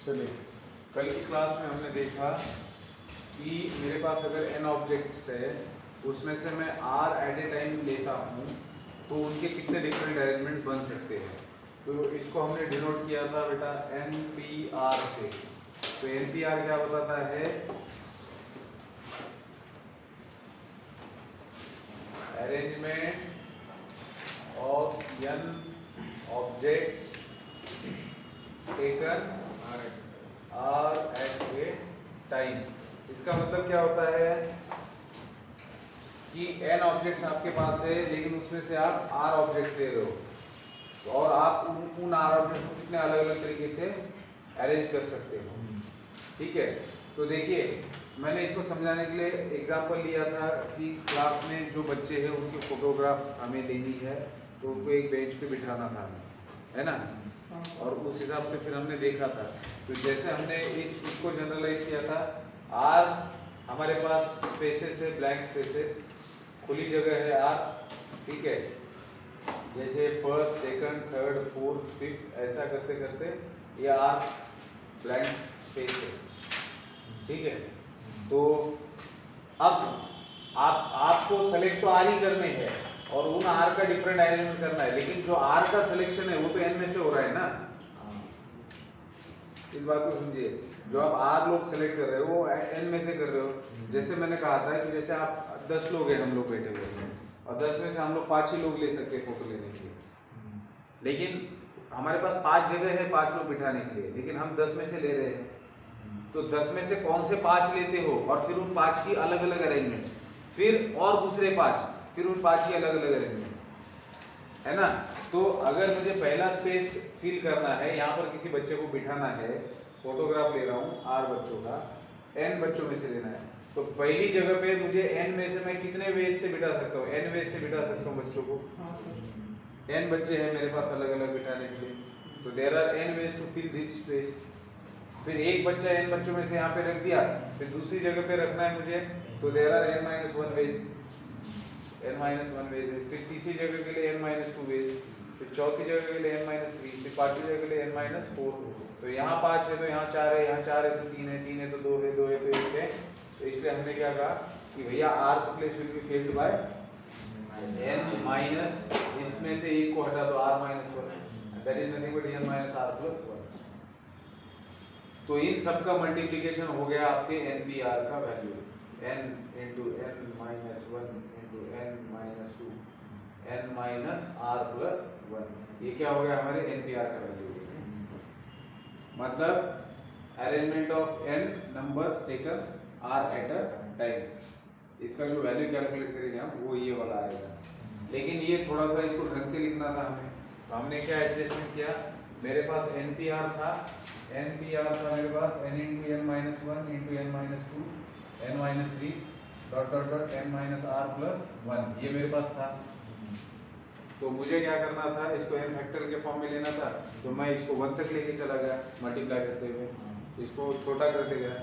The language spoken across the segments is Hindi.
चलिए, कल की क्लास में हमने देखा कि मेरे पास अगर n ऑब्जेक्ट्स है उसमें से मैं r एट ए टाइम लेता हूँ तो उनके कितने डिफरेंट अरेंजमेंट बन सकते हैं। तो इसको हमने डिनोट किया था बेटा NPR से। तो NPR क्या बताता है? Arrangement of n objects taken are at a time. इसका मतलब क्या होता है कि n ऑब्जेक्ट्स आपके पास है लेकिन उसमें से आप r ऑब्जेक्ट ले रहे हो और आप उन r ऑब्जेक्ट को कितने अलग अलग तरीके से अरेंज कर सकते हो। ठीक है, तो देखिए मैंने इसको समझाने के लिए एग्जांपल लिया था कि क्लास में जो बच्चे हैं उनकी फोटोग्राफ हमें लेनी है तो उनको एक बेंच पे बिठाना था, है ना, और उस हिसाब से फिर हमने देखा था। तो जैसे हमने इसको जनरलाइज किया था, आर हमारे पास स्पेसेस है, ब्लैंक स्पेसेस, खुली जगह है आर, ठीक है, जैसे first second third fourth fifth ऐसा करते करते ये आर ब्लैंक स्पेस है। ठीक है, तो अब आपको सेलेक्ट तो आर ही करने हैं और उन आर का डिफरेंट अरेंजमेंट करना है, लेकिन जो आर का सिलेक्शन है वो तो एन में से हो रहा है ना। इस बात को समझिए, जो आप आर लोग सेलेक्ट कर रहे हो वो एन में से कर रहे हो। जैसे मैंने कहा था कि जैसे आप 10 लोग हैं, हम लोग बैठे हुए हैं और 10 में से हम लोग 5 ही लोग ले सकते हैं फोटो लेने के लिए, लेकिन हमारे पास 5 जगह है 5 लोग बिठाने के लिए, लेकिन हम 10 में से ले रहे हैं। तो 10 में से कौन से 5 लेते हो और फिर उन 5 की अलग अलग अरेंजमेंट, फिर और दूसरे 5, फिर उन 5 की अलग अलग अरेंजमेंट, है ना। तो अगर मुझे पहला स्पेस फिल करना है, यहाँ पर किसी बच्चे को बिठाना है, फोटोग्राफ ले रहा हूँ R बच्चों का, N बच्चों में से लेना है, तो पहली जगह पे मुझे N में से मैं कितने वेज से बिठा सकता हूँ? N वेज से बिठा सकता हूँ बच्चों को। N बच्चे हैं मेरे पास अलग अलग बिठाने के लिए, तो there are N ways to fill this space. फिर एक बच्चा N बच्चों में से यहाँ पे रख दिया, फिर दूसरी जगह पे रखना है मुझे, तो there are N-1 veg, N-1 veg है। फिर तीसरी जगह के लिए N-2 वेज, फिर चौथी जगह के लिए N-3, फिर पांचवी जगह के लिए N-4। तो यहाँ 5 है तो यहाँ 4 है, यहाँ 4 है तो 3 है, 3 है तो 2 है, 2 है तो 1 है। तो इसलिए हमने क्या कहा कि भैया R place will be filled by N- इसमें से एक को हटा दो R-1, that is nothing but N-R+1। तो इन सब का मल्टीप्लिकेशन हो गया आपके NPR का value, n into n-1 into n-2 n-R+1। ये क्या हो गया हमारे NPR का वैल्यू। मतलब arrangement of n numbers taken R at a time. इसका जो वैल्यू कैलकुलेट करेंगे हम वो ये वाला आएगा, लेकिन ये थोड़ा सा इसको ढंग से लिखना था हमें, तो हमने क्या एडजस्टमेंट किया, मेरे पास NPR था मेरे पास n into n-1 into n-2 n-3 dot dot dot n-R+1, ये मेरे पास था। तो मुझे क्या करना था, इसको n फैक्टर के फॉर्म में लेना था, तो मैं इसको 1 तक लेके चला गया मल्टीप्लाई करते हुए, इसको छोटा करते गया।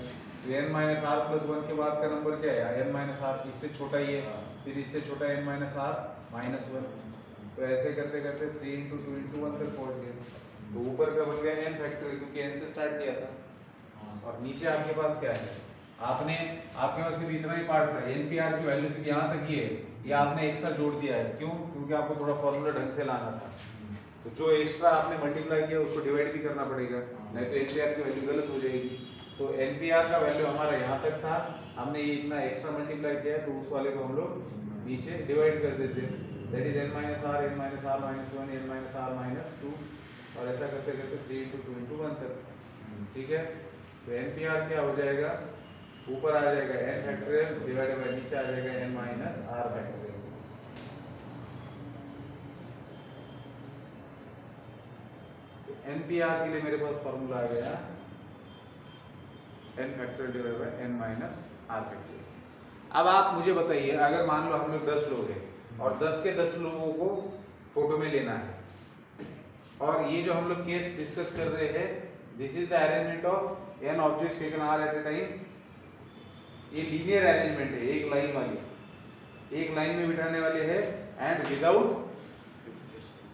n-R+1 के बाद का नंबर क्या है? n-R, इससे छोटा ये, फिर इससे छोटा n-R-1। तो ऐसे करते करते 3 into 2 into 1 तक पहुंच गए। तो ऊपर का बन गया n फैक्टोरियल क्योंकि n से स्टार्ट किया था, और नीचे आपके पास क्या है, आपके पास सिर्फ इतना ही पार्ट था, NPR की वैल्यू सिर्फ यहाँ तक ही है, ये आपने एक्स्ट्रा जोड़ दिया है। क्यों? क्योंकि आपको थोड़ा फॉर्मूला ढंग से लाना था, तो जो एक्स्ट्रा आपने मल्टीप्लाई किया उसको डिवाइड भी करना पड़ेगा, नहीं तो NPR की वैल्यू गलत हो जाएगी। तो NPR का वैल्यू हमारा यहाँ तक था, हमने ये इतना एक्स्ट्रा मल्टीप्लाई किया तो उस वाले को हम लोग नीचे डिवाइड कर देते, that is n-R, n-R-1, n-R-2, और ऐसा करते करते 3 into 2 into 1 तक। ठीक है, तो NPR क्या हो जाएगा, ऊपर आ जाएगा n फैक्टोरियल डिवाइडेड बाय नीचे आ जाएगा n-R फैक्टोरियल। तो NPR के लिए मेरे पास फॉर्मूला आ गया n factorial divided bye n-R factorial. अब आप मुझे बताइए, अगर मान लो हम लोग 10 लोग हैं और 10 के 10 लोगों को फोटो में लेना है, और ये जो हम लोग केस डिस्कस कर रहे हैं, this is the arrangement of n objects taken R at a time. ये लीनियर अरेंजमेंट है, एक लाइन वाली, एक लाइन में बिठाने वाले हैं, एंड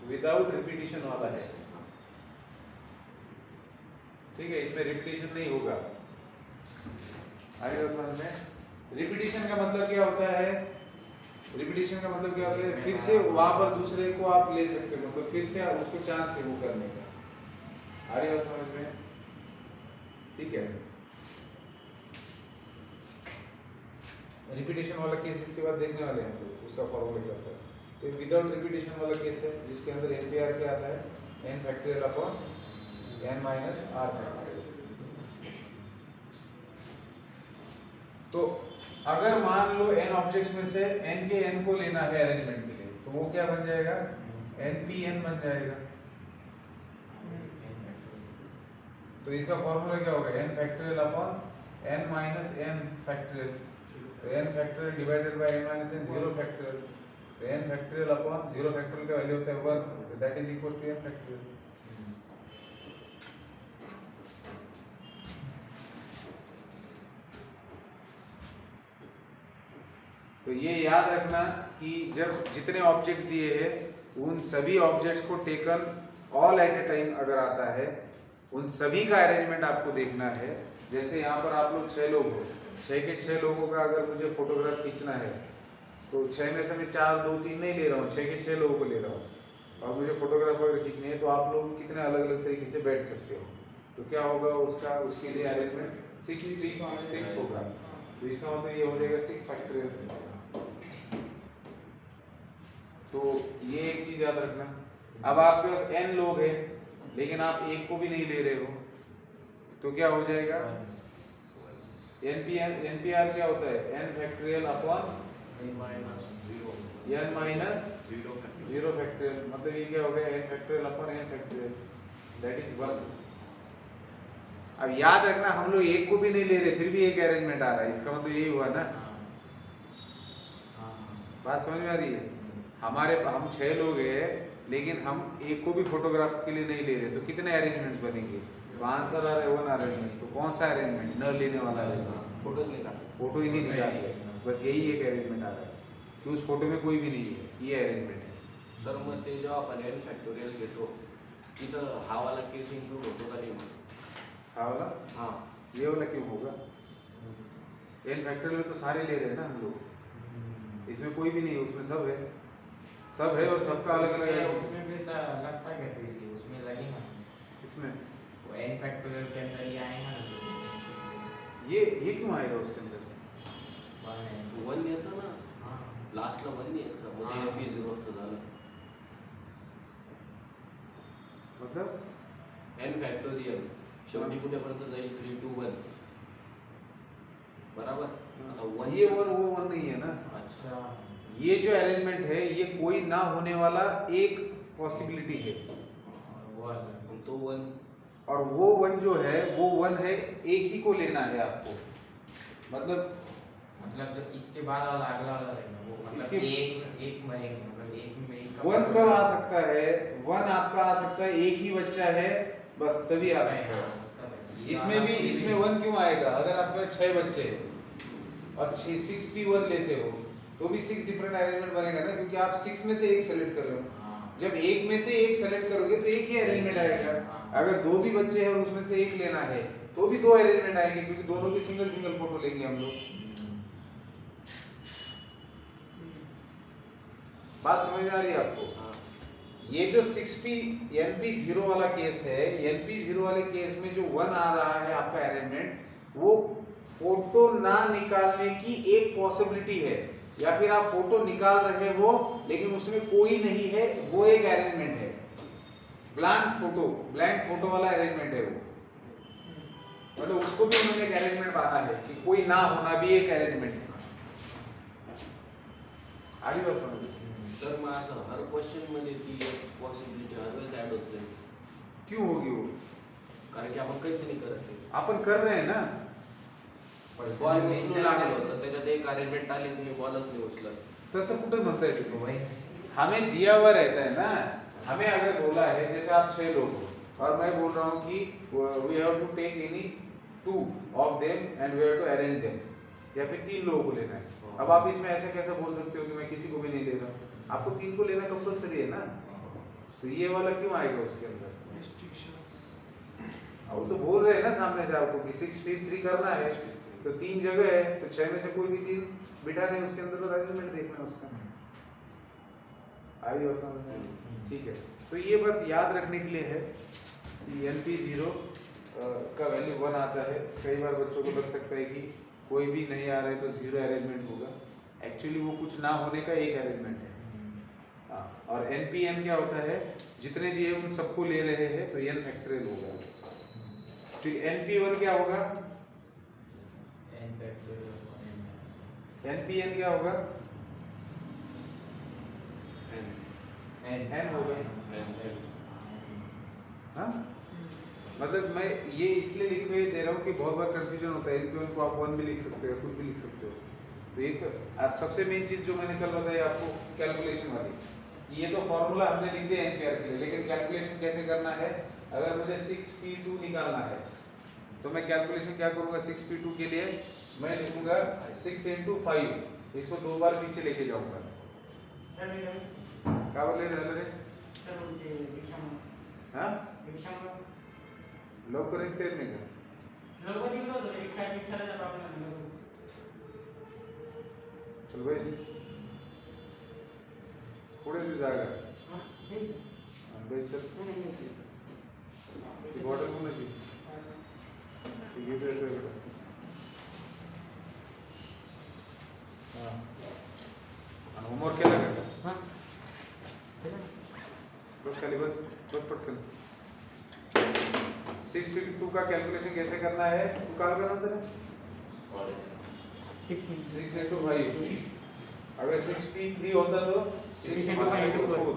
विदाउट रिपीटिशन वाला है। ठीक है, इसमें रिपीटिशन नहीं होगा। आगे समझ में? रिपीटिशन का मतलब क्या होता है? रिपीटिशन का मतलब क्या होता है? फिर से वहां पर दूसरे को आप ले सकते हो, मतलब फिर से आप उसको चांस है वो करने का। आ रही बात समझ में? ठीक है, रिपीटिशन वाला केस इसके बाद देखने वाले हैं हम लोग, उसका फॉर्मूला क्या होता है। तो विदाउट रिपीटिशन वाला केस है जिसके अंदर NPR क्या आता है? n factorial upon n minus r factorial. तो अगर मान लो n ऑब्जेक्ट्स में से n के n को लेना है अरेंजमेंट के लिए, तो वो क्या बन जाएगा? npn बन जाएगा। तो इसका फॉर्मूला क्या होगा? n factorial upon n minus n factorial. तो n factorial divided by n minus n, 0 factorial. तो n फैक्टोरियल अपॉन 0 फैक्टोरियल का वैल्यू होता है 1, तो that is equal to n factorial. तो ये याद रखना कि जब जितने ऑब्जेक्ट दिए हैं उन सभी ऑब्जेक्ट्स को taken all at a time अगर आता है, उन सभी का अरेंजमेंट आपको देखना है। जैसे यहाँ पर आप लोग 6 लोग हो, 6 के 6 लोगों का अगर मुझे फोटोग्राफ खींचना है तो 6 में से मैं 4 2 3 नहीं ले रहा हूँ, 6 के 6 लोगों को ले रहा हूँ। और मुझे फोटोग्राफ अगर खींचनी है तो आप लोग कितने अलग अलग तरीके से बैठ सकते हो। तो क्या होगा उसका, उसके लिए अरेंजमेंट 6 होगा। तो इसका मतलब ये हो जाएगा 6 फैक्टोरियल। तो ये एक चीज याद रखना। अब आपके पास n लोग हैं लेकिन आप एक को भी नहीं ले रहे हो, तो क्या हो जाएगा? NPR क्या होता है? n factorial upon n minus 0 factorial. मतलब ये क्या हो गया? n factorial upon n factorial, that is 1। अब याद रखना हम लोग एक को भी नहीं ले रहे फिर भी एक अरेंजमेंट आ रहा है, इसका मतलब यही हुआ ना। बात समझ में आ रही है? हम 6 लोग हैं लेकिन हम एक को भी फोटोग्राफ के लिए नहीं ले रहे, तो कितने अरेंजमेंट्स बनेंगे? तो आंसर आ रहा है 1 अरेंजमेंट। तो कौन सा अरेंजमेंट? न लेने वाला अरेंजमेंट। फोटो ही नहीं निकाल रहे, बस यही एक अरेंजमेंट आ रहा है कि उस फोटो में कोई भी नहीं है, ये अरेंजमेंट है। सर मग ते जेव्हा आपण n फॅक्टोरियल घेतो तिथं हा वाला केस इन्क्लूड होतो का नाही? हा वाला? हाँ, ये वाला क्यों होगा? n फैक्टोरियल तो सारे ले रहे हैं ना हम लोग, इसमें कोई भी नहीं है, उसमें सब है, सब है और सबका अलग अलग है। उसमें भी तो लगता है कि उसमें लगेगा। इसमें वो n फैक्टोरियल के अंदर ही आएगा ना। ये क्यों आएगा उसके अंदर? वन येतं ना, हाँ। लास्टला वन येत का? मग हाँ। NP 0 असतं झालं। मतलब n फॅक्टोरियल शेवटी कुठेपर्यंत जाईल? 3 to 1 बराबर। आता 1 ये वन वो वन नहीं है ना। अच्छा, ये जो अरेंजमेंट है ये कोई ना होने वाला एक पॉसिबिलिटी है, तो 1 और वो वन जो है वो वन है, एक ही को लेना है आपको। मतलब जो इसके बाद वाला अगला वाला रहेगा वो, मतलब इसके- एक मरेंगे, मतलब एक में एक का वन कब आ सकता है? वन आपका आ सकता है एक ही बच्चा है बस तभी आ सकता है। इसमें वन क्यों आएगा? अगर आपके 6 बच्चे हैं और 6 भी वन लेते हो तो भी 6 डिफरेंट अरेंजमेंट बनेगा ना, क्योंकि आप 6 में से एक सेलेक्ट कर रहे हो। जब एक में से एक सेलेक्ट करोगे तो एक ही अरेंजमेंट आएगा। अगर 2 भी बच्चे हैं और उसमें से एक लेना है तो भी 2 अरेंजमेंट आएंगे, क्योंकि दोनों की सिंगल सिंगल फोटो लेंगे हम लोग। बात समझ में आ रही है आपको? ये जो 6p NP0 वाला केस है, NP0 वाले केस में जो 1 आ रहा है आपका अरेंजमेंट, वो फोटो ना निकालने की एक पॉसिबिलिटी है, या फिर आप फोटो निकाल रहे हो लेकिन उसमें कोई नहीं है, वो एक अरेंजमेंट है। ब्लैंक फोटो वाला अरेंजमेंट है वो, मतलब उसको भी उन्होंने एक अरेंजमेंट माना है कि कोई ना होना भी एक अरेंजमेंट है। आगे बात समझिए। सर मग आता हर क्वेश्चन मध्ये ती एक पॉसिबिलिटी हर वेळेस ऍड होत नाही, क्यों होगी वो? कारण की आपण काहीच नाही करत आहे। अपन कर रहे हैं ना। बॉल उचलून लागलो होतं त्याच्यात एक अरेंजमेंट आली, तुम्ही बॉलच नाही उचलत। तसं कुठं म्हणता येते? वही हमें दिया हुआ रहता है ना। हमें अगर बोला है जैसे आप 6 लोग हो और मैं बोल रहा हूँ कि we have to take any 2 of them and we have to arrange them, या फिर 3 लोगों को लेना है। अब आप इसमें ऐसा कैसे बोल सकते हो कि मैं किसी को भी नहीं ले रहा हूँ? आपको 3 को लेना कंपलसरी है ना। तो ये वाला क्यों आएगा उसके अंदर? वो तो बोल रहे हैं ना सामने से आपको कि 6p3 करना है, तो 3 जगह है, तो 6 में से कोई भी 3 बिठाना है उसके अंदर, तो अरेंजमेंट देखना है उसका। आई बात समझ में? ठीक है, तो ये बस याद रखने के लिए है कि NP0 का वैल्यू 1 आता है। कई बार बच्चों को लग सकता है कि कोई भी नहीं आ रहा है तो 0 अरेंजमेंट होगा, एक्चुअली वो कुछ ना होने का एक अरेंजमेंट है। हाँ, और NPN क्या होता है, जितने दिए उन सबको ले रहे हैं तो n फैक्टोरियल होगा। फिर NP1 क्या होगा, NPN क्या होगा, n होगा। हाँ, मतलब मैं ये इसलिए लिख के दे रहा हूँ कि बहुत बार कंफ्यूजन होता है। NP1 को आप 1 भी लिख सकते हो, कुछ भी लिख सकते हो। तो एक आज सबसे मेन चीज जो मैंने कल बताई आपको, कैलकुलेशन वाली, ये तो फॉर्मूला हमने लिख दिया एम्पियर के लिए, लेकिन कैलकुलेशन कैसे करना है। अगर मुझे 6p2 निकालना है तो मैं कैलकुलेशन क्या करूंगा, 6p2 के लिए मैं लिखूंगा 6 × 5, इसको 2 बार पीछे लेके जाऊंगा। क्या बोल रहे रे? हाँ, लोग को लिखते नहीं का चल भाई पुढे तू जागा भाई चल ती बॉटल कोणाची ती घे बेटा हां आणि होमवर्क केला का हां बस खाली बस पटकन 6p2 का कैलकुलेशन कैसे करना है, तू क्या करना तेरा 6 × 5। अगर 6p3 होता तो 6 × 4,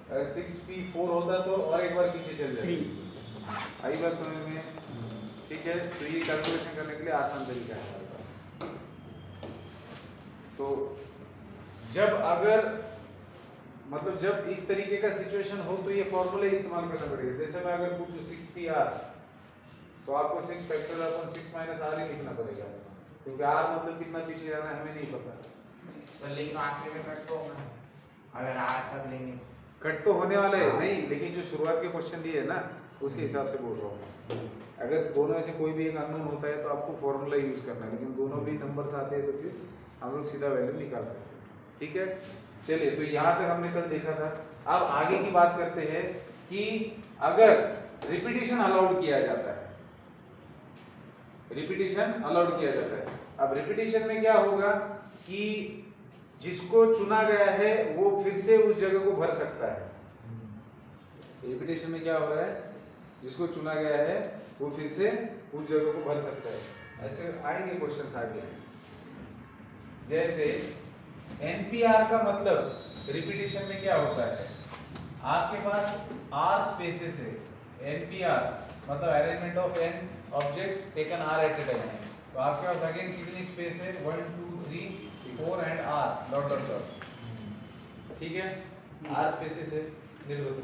अगर 6p4 होता तो और एक बार पीछे चल जाए। आई बात समझ में? ठीक है, तो ये कैलकुलेशन करने के लिए आसान तरीका है। तो जब अगर मतलब जब इस तरीके का सिचुएशन हो तो ये फॉर्मूला इस्तेमाल करना पड़ेगा। जैसे मैं अगर पूछूं 6pr तो आपको 6 फैक्टोरियल अपॉन 6 माइनस r ही लिखना पड़ेगा, क्योंकि r मतलब कितना पीछे जाना है हमें नहीं पता। तो लेकिन आखिर में कट तो होना है, अगर r तक लेंगे कट तो होने वाला है नहीं, लेकिन जो शुरुआत के क्वेश्चन दिए है ना उसके हिसाब से बोल रहा हूँ। अगर दोनों में से कोई भी एक अननोन होता है तो आपको फॉर्मूला यूज करना है, लेकिन दोनों भी नंबर्स आते हैं तो फिर हम लोग सीधा वैल्यू निकाल सकते हैं। ठीक है, चलिए, तो यहाँ तक हमने कल देखा था। अब आगे की बात करते हैं कि अगर रिपीटिशन अलाउड किया जाता है, रिपीटिशन अलाउड किया जाता है। अब रिपीटिशन में क्या होगा कि जिसको चुना गया है वो फिर से उस जगह को भर सकता है। रिपीटिशन में क्या हो रहा है, जिसको चुना गया है वो फिर से उस जगह को भर सकता है। ऐसे आएंगे क्वेश्चंस आगे। जैसे NPR का मतलब रिपीटिशन में क्या होता है, आपके पास R स्पेसेस है, NPR मतलब arrangement of n objects taken R at a time. तो आपके पास अगेन कितनी स्पेस है, 1 2 3 4 and R dot dot dot. ठीक है, R स्पेसेस है, निर्वस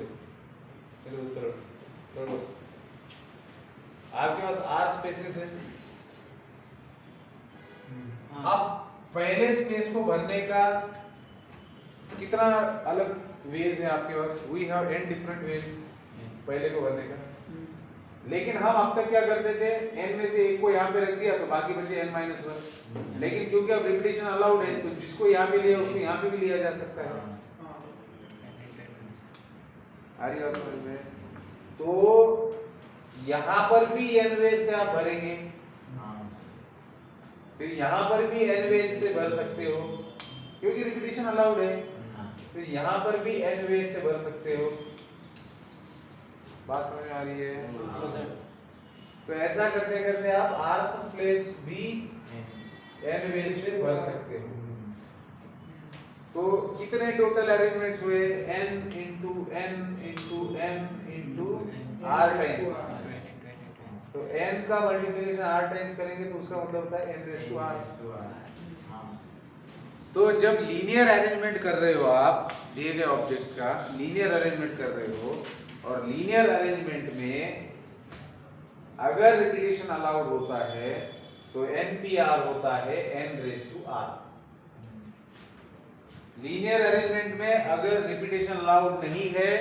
आपके पास R स्पेसेस है। अब पहले स्पेस को भरने का कितना अलग वेज है आपके पास, we have n different ways पहले को भरने का। लेकिन हम अब तक क्या करते थे, n में से एक को यहाँ पे रख दिया तो बाकी बचे n-1। लेकिन क्योंकि अब रिपीटिशन अलाउड है तो जिसको यहाँ पे लिया उसको यहाँ पे भी लिया जा सकता है। आ रही बात समझ में? तो यहाँ पर भी n वेज से आप भरेंगे, फिर यहाँ पर भी n वेज से भर सकते हो क्योंकि रिपीटिशन अलाउड है। फिर यहाँ पर भी n वेज से भर सकते हो। बात समझ में आ रही है? तो ऐसा करते करते आप rth प्लेस भी n वेज से भर सकते हो। तो कितने टोटल अरेंजमेंट्स हुए, n into n into m into r times. तो n का मल्टीप्लिकेशन r टाइम्स करेंगे तो उसका मतलब होता है n रेज़ टू r। तो जब लीनियर अरेंजमेंट कर रहे हो आप दिए गए ऑब्जेक्ट्स का लीनियर अरेंजमेंट कर रहे हो, और लीनियर अरेंजमेंट में अगर रिपीटिशन अलाउड होता है तो NPR होता है n raise to r। Linear arrangement में अगर रिपीटिशन अलाउड नहीं है,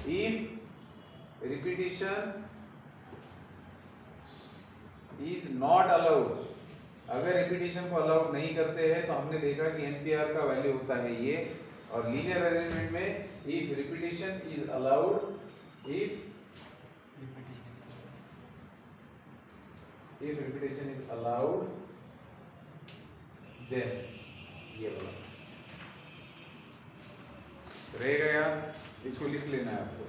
if repetition is not allowed, अगर रिपीटिशन को अलाउड नहीं करते हैं तो हमने देखा कि एनपीआर का वैल्यू होता है ये, और लीनियर अरेंजमेंट में if repetition is allowed, if repetition is allowed then, ये वाला रहेगा यार, इसको लिख लेना है आपको,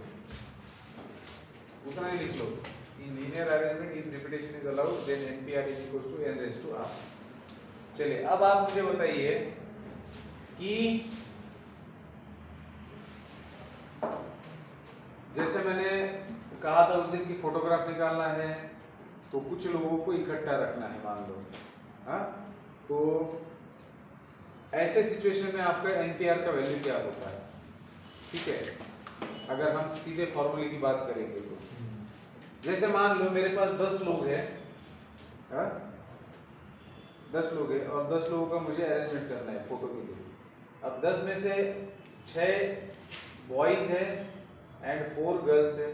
उतना ही लिख लो। In linear arrangement if repetition is allowed then NPR is equal to n raise to r। चलिए अब आप मुझे बताइए कि जैसे मैंने कहा था उस दिन की फोटोग्राफ निकालना है तो कुछ लोगों को इकट्ठा रखना है मान लो, हाँ, तो ऐसे सिचुएशन में आपका एनपीआर का वैल्यू क्या होता है? ठीक है, अगर हम सीधे फॉर्मूले की बात करेंगे तो जैसे मान लो मेरे पास 10 लोग हैं, हाँ, 10 लोग हैं और 10 लोगों का मुझे अरेंजमेंट करना है फोटो के लिए। अब 10 में से 6 बॉयज हैं एंड 4 गर्ल्स हैं।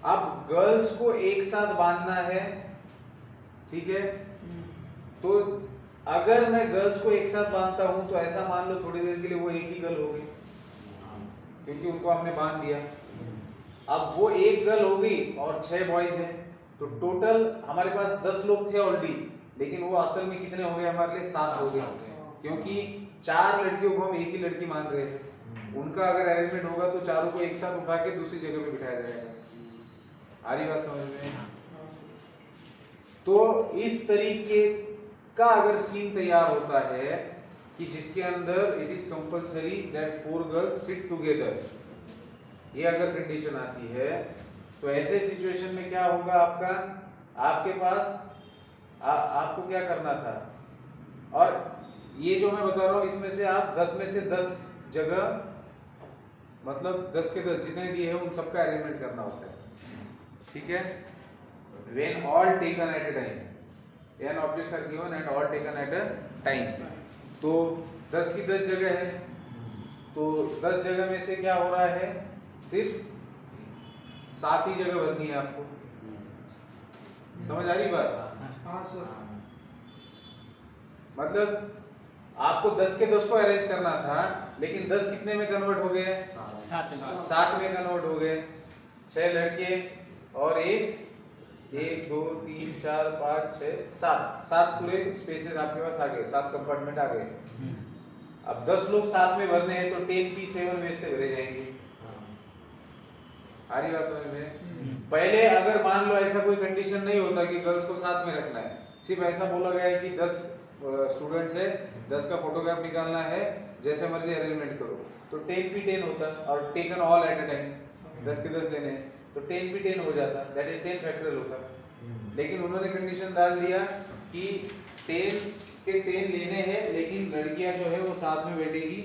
अब गर्ल्स को एक साथ बांधना है, ठीक है, तो अगर मैं गर्ल्स को एक साथ बांधता हूं तो ऐसा मान लो थोड़ी देर के लिए वो एक ही गर्ल हो गई, क्योंकि उनको हमने बांध दिया। अब वो एक गर्ल हो गई और 6 बॉयज हैं, तो टोटल हमारे पास 10 लोग थे ऑलरेडी, लेकिन वो असल में कितने हो गए हमारे लिए? 7 हो गए, क्योंकि 4 लड़कियों को हम एक ही लड़की मान रहे हैं। उनका अगर अरेंजमेंट होगा तो चारों को एक साथ उठा के दूसरी जगह पे बिठाया जाएगा। आ रही बात समझ में? तो इस तरीके का अगर सीन तैयार होता है कि जिसके अंदर it is compulsory that 4 girls sit together, ये अगर कंडीशन आती है तो ऐसे सिचुएशन में क्या होगा? आपके पास आपको क्या करना था, और ये जो मैं बता रहा हूँ इसमें से आप 10 में से 10 जगह, मतलब 10 के 10 जितने दिए हैं उन सबका अरेंजमेंट करना होता है, ठीक है। When all taken at a time, n objects are given and all taken at a time, तो 10 की 10 जगह है, तो 10 जगह में से क्या हो रहा है? सिर्फ 7 ही जगह भरनी है आपको। समझ आ रही बात? हाँ सर। मतलब आपको 10 के 10 को अरेंज करना था, लेकिन 10 कितने में कन्वर्ट हो गए? 7 में कन्वर्ट हो गए। 6 लड़के और 1 2 3 4 5 6 7 पूरे स्पेसेस आपके पास आ गए, 7 कंपार्टमेंट आ गए। अब 10 लोग साथ में भरने हैं तो 10p7 वेज से भरे जाएंगे। आ रही बात समझ में? पहले अगर मान लो ऐसा कोई कंडीशन नहीं होता कि गर्ल्स को साथ में रखना है, सिर्फ ऐसा बोला गया है कि 10 स्टूडेंट्स है, 10 का फोटोग्राफ निकालना है, जैसे मर्जी अरेंजमेंट करो, तो 10p10 होता, और taken all at a time, 10 के 10 लेने हैं तो 10p10 हो जाता, दैट इज 10 फैक्टोरियल होता। लेकिन उन्होंने कंडीशन डाल दिया कि 10 के 10 लेने हैं, लेकिन लड़कियां जो है वो साथ में बैठेगी,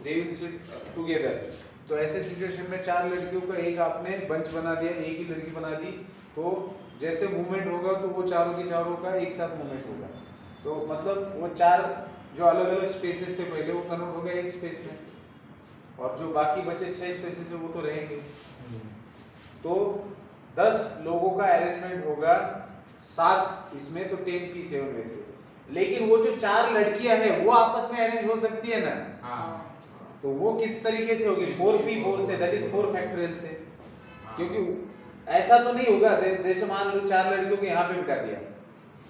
दे विल सिट टुगेदर। तो ऐसे सिचुएशन में 4 लड़कियों का एक आपने बंच बना दिया, एक ही लड़की बना दी, तो जैसे मूवमेंट होगा तो वो चारों के चारों का एक साथ मूवमेंट होगा। तो मतलब वो 4 जो अलग अलग स्पेसेस थे पहले, वो कन्वर्ट हो गए एक स्पेस में, और जो बाकी बचे 6 स्पेसेस है वो तो रहेंगे। तो 10 लोगों का अरेंजमेंट होगा 7 इसमें, तो 10p7 में से। लेकिन वो जो 4 लड़कियां हैं वो आपस में अरेंज हो सकती है ना? हाँ। तो वो किस तरीके से होगी? 4p4 से, दैट इज 4 फैक्टोरियल से। क्योंकि ऐसा तो नहीं होगा जैसे मान लो 4 लड़कियों को यहाँ पे बिठा दिया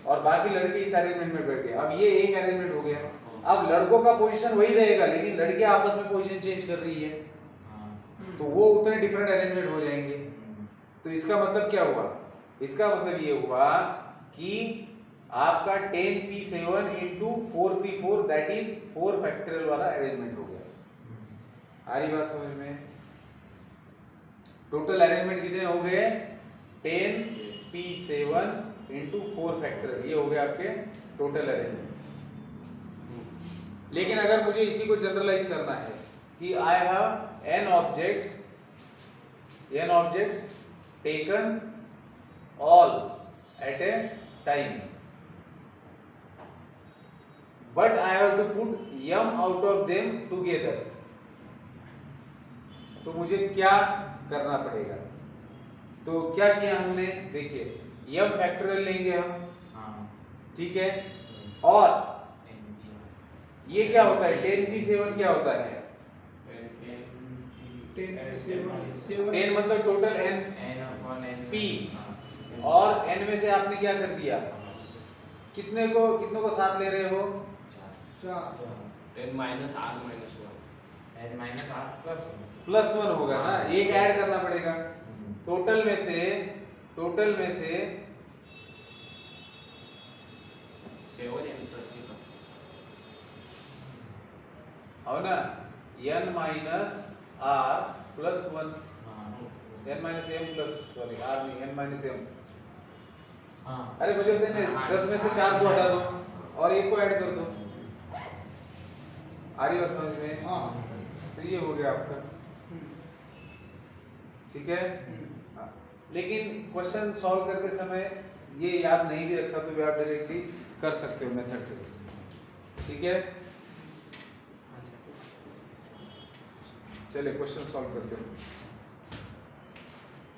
और बाकी लड़के इस अरेंजमेंट में बैठ गए, अब ये एक अरेंजमेंट हो गया। अब लड़कों का पोजीशन वही रहेगा, लेकिन लड़कियां आपस में पोजीशन चेंज कर रही है, तो वो उतने डिफरेंट अरेंजमेंट हो जाएंगे। तो इसका मतलब क्या हुआ? इसका मतलब ये हुआ कि आपका 10p7 into 4p4 that is 4 factorial वाला अरेंजमेंट हो गया। आ रही बात समझ में? टोटल अरेंजमेंट कितने हो गए? 10p7 into 4 फैक्टोरियल, ये हो गए आपके टोटल अरेंजमेंट। लेकिन अगर मुझे इसी को जनरलाइज करना है कि I have n objects taken all at a time, but I have to put m out of them together, तो मुझे क्या करना पड़ेगा? तो क्या किया हमने, देखिए m फैक्टोरियल लेंगे हम, हाँ ठीक है, और NP ये क्या होता है 10p7 क्या होता है, 10 मतलब total n N upon N P, हाँ, और n में से आपने क्या कर दिया, कितने को साथ ले रहे हो, चार 10 minus r minus 1 N minus R plus +1 होगा ना, एक ऐड करना पड़ेगा, टोटल में से 7 n सर हो ना, n minus r plus 1, n minus m plus, sorry r नहीं, n माइनस m, हाँ अरे मुझे देने 10 में से 4 को हटा दो और 1 को ऐड कर दो, आ रही बात समझ में, तो ये हो गया आपका, ठीक है। हाँ। लेकिन क्वेश्चन सॉल्व करते समय ये याद नहीं भी रखा तो भी आप डायरेक्टली कर सकते हो मेथड से, ठीक है। चलिए क्वेश्चन सॉल्व करते हो।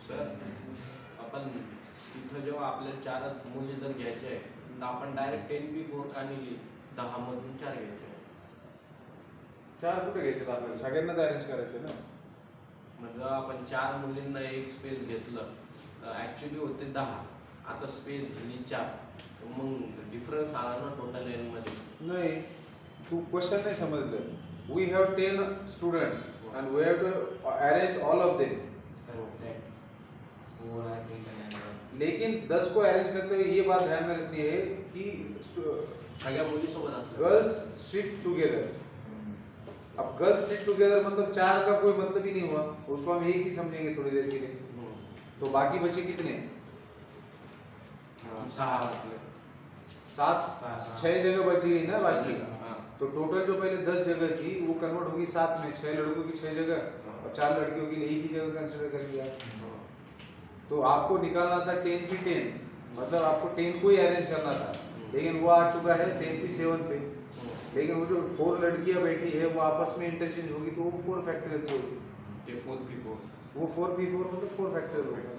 सर आपण तिथं जेव्हा आपल्याला 4 मूल्य जर घ्यायचे आहे तर आपण डायरेक्ट 10p4 का नाही लिहित, 10 मधून 4 घ्यायचे आहे, 4 कुठे घ्यायचे आपल्याला, सगळ्यांनाच अरेंज करायचं ना, म्हणजे आपण 4 मुलींना एक स्पेस घेतलं तर ऍक्च्युली होते 10, आता स्पेस झाली 4, मग डिफरन्स आला ना टोटल n मध्ये. नहीं तू क्वेश्चन नहीं समझ, we have 10 students and we have to arrange all of them, लेकिन 10 को अरेंज करते हुए ये बात ध्यान में रखनी है कि सगळ्या मुली सोबत असल्या गर्ल्स सिट टुगेदर, अब गर्ल्स सिट टुगेदर मतलब 4 का कोई मतलब ही नहीं हुआ, उसको हम एक ही समझेंगे थोड़ी देर के लिए, तो बाकी बचे कितने, 6 जगह बची गई ना बाकी, तो टोटल जो पहले 10 जगह थी वो कन्वर्ट होगी 7 में, 6 लड़कों की 6 जगह और 4 लड़कियों के लिए एक ही जगह कंसीडर कर लिया, तो आपको निकालना था 10p10, मतलब आपको 10 को ही अरेंज करना था, लेकिन वो आ चुका है 10p7 पे, लेकिन वो जो 4 लड़कियां बैठी है वो आपस में इंटरचेंज होगी तो वो 4 फैक्टोरियल से होगी, ते 4p4 वो 4p4 मतलब 4 फैक्टोरियल होगा,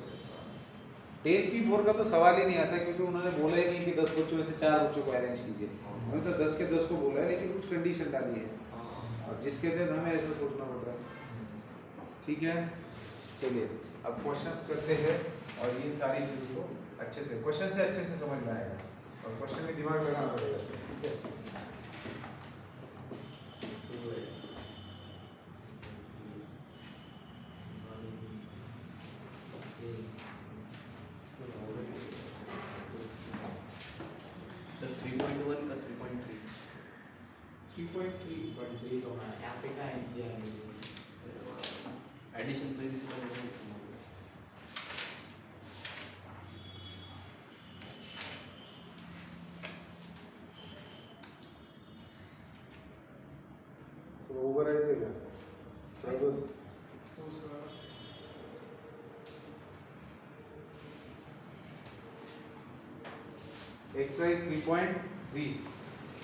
10p4 का तो सवाल ही नहीं आता क्योंकि उन्होंने बोला ही नहीं कि 10 बच्चों में से 4 बच्चों को अरेंज कीजिए, उन्होंने तो 10 के 10 को बोला है, लेकिन कुछ कंडीशन डाली है और जिसके तहत हमें ऐसा सोचना पड़ रहा है, ठीक है। चलिए अब क्वेश्चंस करते हैं और इन सारी चीज़ों को अच्छे से, क्वेश्चन से अच्छे से समझ में आएगा और क्वेश्चन में दिमाग लगाना पड़ेगा, ठीक है। सर 3.1 का 3.3 3.3 but they don't have capital and addition principle तो ओवर आहे का सर्वस exercise 3.3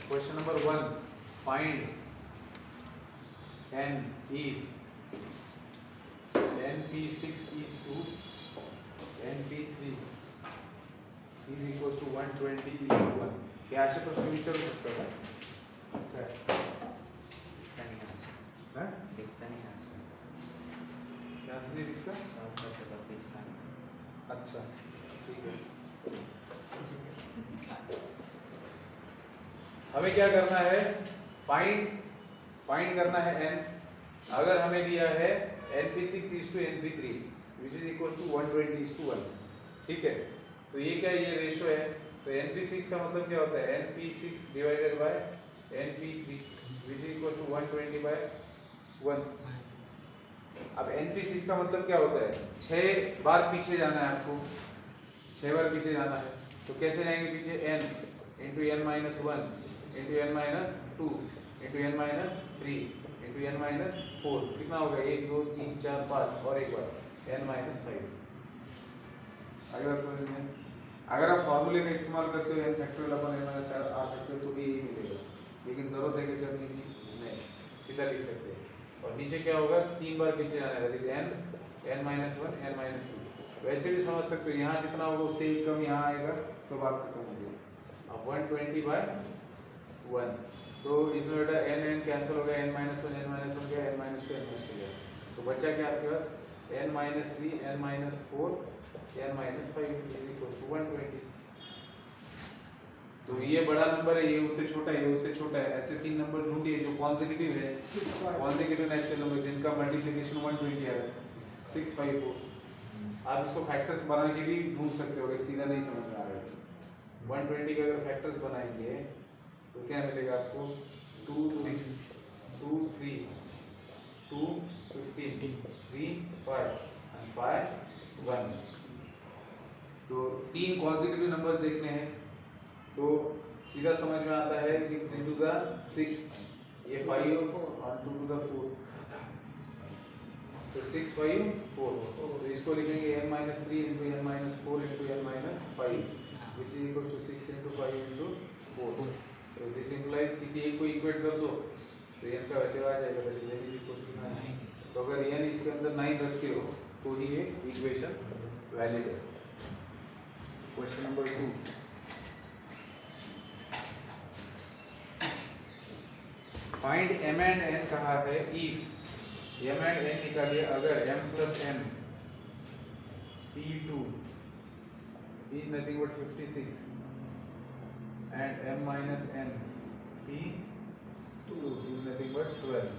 question number 1, find n np6 is to np3 is equal to 120 is to 1, क्या असे प्रश्न विचारू शकता का, हैं? क्या नहीं दिखता, अच्छा ठीक है। हमें क्या करना है, फाइंड करना है n, अगर हमें दिया है np6 is to np3 which is equals to 120 is to 1, ठीक है, तो ये क्या, ये रेशो है, तो np6 का मतलब क्या होता है, np6 divided by np3 which is equals to 120 by 1, अब np6 का मतलब क्या होता है, 6 बार पीछे जाना है आपको, 6 बार पीछे जाना है, तो कैसे जाएंगे पीछे, n into n minus 1 into n minus 2 into n minus 3 into n minus 4, कितना होगा, 1 2 3 4 5 और एक बार n माइनस 5, अगर समझ में, अगर आप फॉर्मूले का इस्तेमाल करते हो n फैक्टोरियल अपन n माइनस r फैक्टोरियल तो भी यही मिलेगा, लेकिन जरूरत है कि करने की नहीं, सीधा लिख सकते हैं, और नीचे क्या होगा, 3 बार पीछे जाना है, n n minus 1 n minus 2, वैसे भी समझ सकते हो, यहाँ जितना होगा उससे एक कम यहाँ आएगा तो बात खत्म हो गई। अब 120/1, तो इसमें बेटा n n कैंसिल हो गया, n -1 गया, n -2 गया, तो बचा क्या आपके पास n - 3 n - 4 n - 5 is equal to 120। तो ये बड़ा नंबर है, ये उससे छोटा है, ये उससे छोटा है, ऐसे तीन नंबर ढूंढिए जो कॉन्सेक्यूटिव है, कॉन्सेक्यूटिव नेचुरल नंबर जिनका मल्टीप्लिकेशन 120 आ रहा है 654। आप इसको फैक्टर्स बना के भी ढूंढ सकते हो, अगर सीधा नहीं समझ में आ रहा है। 120 के अगर फैक्टर्स बनाएंगे तो क्या मिलेगा आपको 2 6 2 3 2 15 3 5 and 5 1। तो तीन कॉन्सेक्यूटिव नंबर्स देखने हैं तो सीधा समझ में आता है कि 3 to the 6, ये 5 और 2 to the 4, तो 6 5 4, तो इसको लिखेंगे n - 3 into n - 4 into n - 5 which is equal to 6 into 5 into 4। तो दिस इंप्लाइज किसी एक को इक्वेट कर दो तो n का वैल्यू आ जाएगा, दैट इज इक्वल टू 9। तो अगर n इसके अंदर 9 रखते हो तो ही ये इक्वेशन वैलिड है। Question number 2, find m and n कहा है if m and n निकालिए अगर m plus n p2 is nothing but 56 and m minus n p2 is nothing but 12।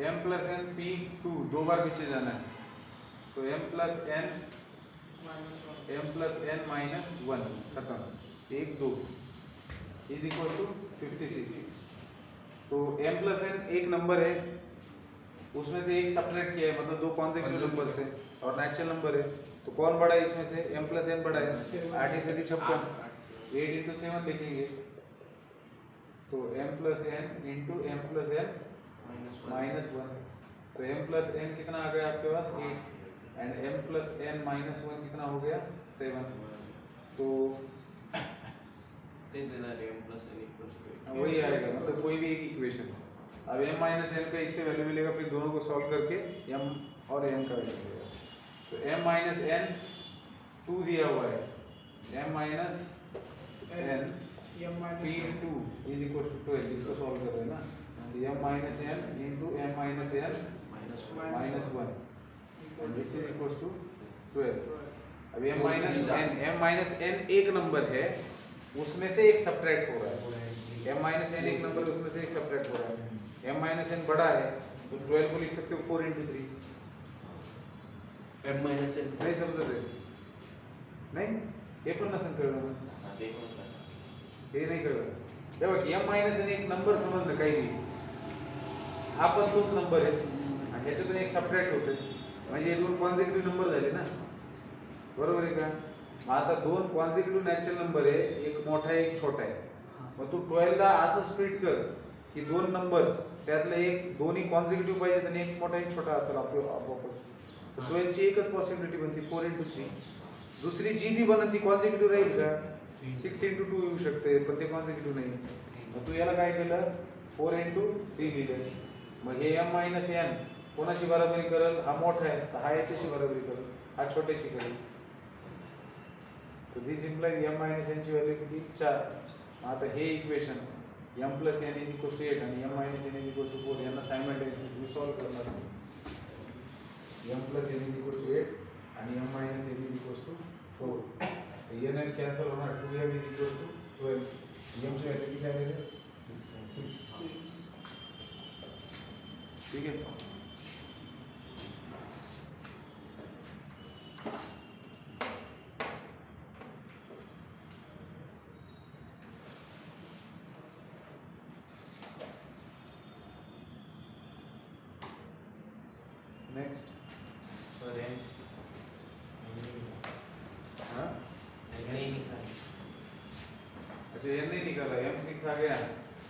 m plus n p2 दो बार पीछे जाना है तो m plus n minus 1 खत्म, 1 2 इज इक्वल टू 56। तो m plus n एक नंबर है, उसमें से एक सब्ट्रैक्ट किया है, मतलब दो कॉन्सेक्यूटिव नंबर से और नेचुरल नंबर है, तो कौन बड़ा है इसमें से? m plus n बड़ा है, 8 से 56 8 into 7 लिखेंगे तो m plus n into m plus n minus 1, तो m plus n कितना आ गया आपके पास 8 and m plus n minus 1 कितना हो गया 7। तो वही आएगा, मतलब कोई भी एक इक्वेशन। अब m minus n का इससे वैल्यू मिलेगा, फिर दोनों को सॉल्व करके m और n का वैल्यू मिलेगा। तो m minus n 2 दिया हुआ है, m minus n p2 is equal to 12, इसको सॉल्व कर रहे हैं ना, m minus n into m minus n minus 1 which is equals to 12। अब m minus n एक नंबर है, उसमें से एक सब्ट्रैक्ट हो रहा है, m minus n एक नंबर है, उसमें से एक सब्ट्रैक्ट हो रहा है, m minus n बड़ा है तो 12 को लिख सकते हो 4 into 3। m minus n नहीं समझ रहे? नहीं, ये पण नसेल कळलं, हे नाही कळलं। तेव्हा m minus n एक नंबर समजलं काही नाही, हा पण तोच नंबर आहे आणि ह्याच्यातून एक सब्ट्रॅक्ट होते, म्हणजे हे दोन कॉन्सेक्युटिव्ह नंबर झाले ना, बरोबर आहे का? मग आता दोन कॉन्सेक्युटिव्ह नॅचरल नंबर आहे, एक मोठा आहे एक छोटा आहे, मग तू 12 ला असं स्प्लिट कर की दोन नंबर्स त्यातलं एक दोन्ही कॉन्सेक्युटिव्ह पाहिजे आणि एक मोठा एक छोटा असेल आपोआप, तर 12 ची एकच पॉसिबिलिटी बनते 4 into 3। दुसरी जी बी बनत ती कॉन्सेक्युटिव्ह राहील का? 6 into 2 येऊ शकते, पण ते कॉन्सेक्युटिव्ह नाही। मग तू याला काय केलं 4 into 3 लिहिलं, मग हे m minus n कोणाशी बराबरी करेल? हा मोठा आहे तर हा याच्याशी बराबरी करेल, हा छोट्याशी करेल। तो this implies m minus n ची व्हॅल्यू किती 4। आता हे equation m plus n is equal to 8 आणि m minus n is equal to 4 यांना सायमल्टेनियसली सॉल्व करणार आहोत। m plus n is equal to 8 आणि m minus n is equal to 4, तो n n कैंसिल होणार, 2m is equal to 12, m ची व्हॅल्यू किती आलेली आहे 6। ठीक है, नेक्स्ट हाँ अच्छा n नहीं निकाला, m6 आ गया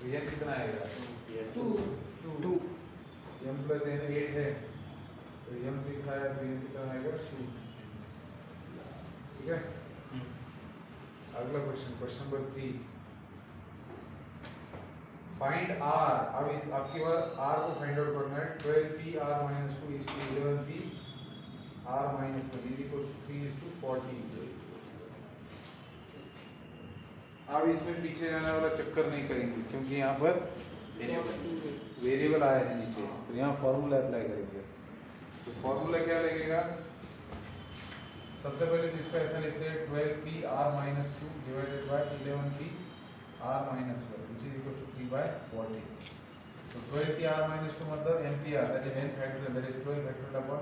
तो ये कितना आएगा टू m प्लस n 8 है तो m 6 आया तो ये कितना आएगा 2। ठीक है अगला question question number 3 find r। अब इस आपकी बार r को फाइंड आउट करना है 12p r minus 2 is to 11p r minus 1 is equal to 3 is to 40। अब इसमें पीछे जाने वाला चक्कर नहीं करेंगे क्योंकि यहाँ पर वेरिएबल आया है नीचे तो यहाँ फॉर्मूला अप्लाई करेंगे। तो फॉर्मूला क्या लगेगा सबसे पहले तो इसको ऐसा लिखते हैं 12p r minus 2 divided by 11p r minus 1 which is equal to 3/40। तो 12p r minus 2 मतलब mpr that is n factorial that is 12 factorial upon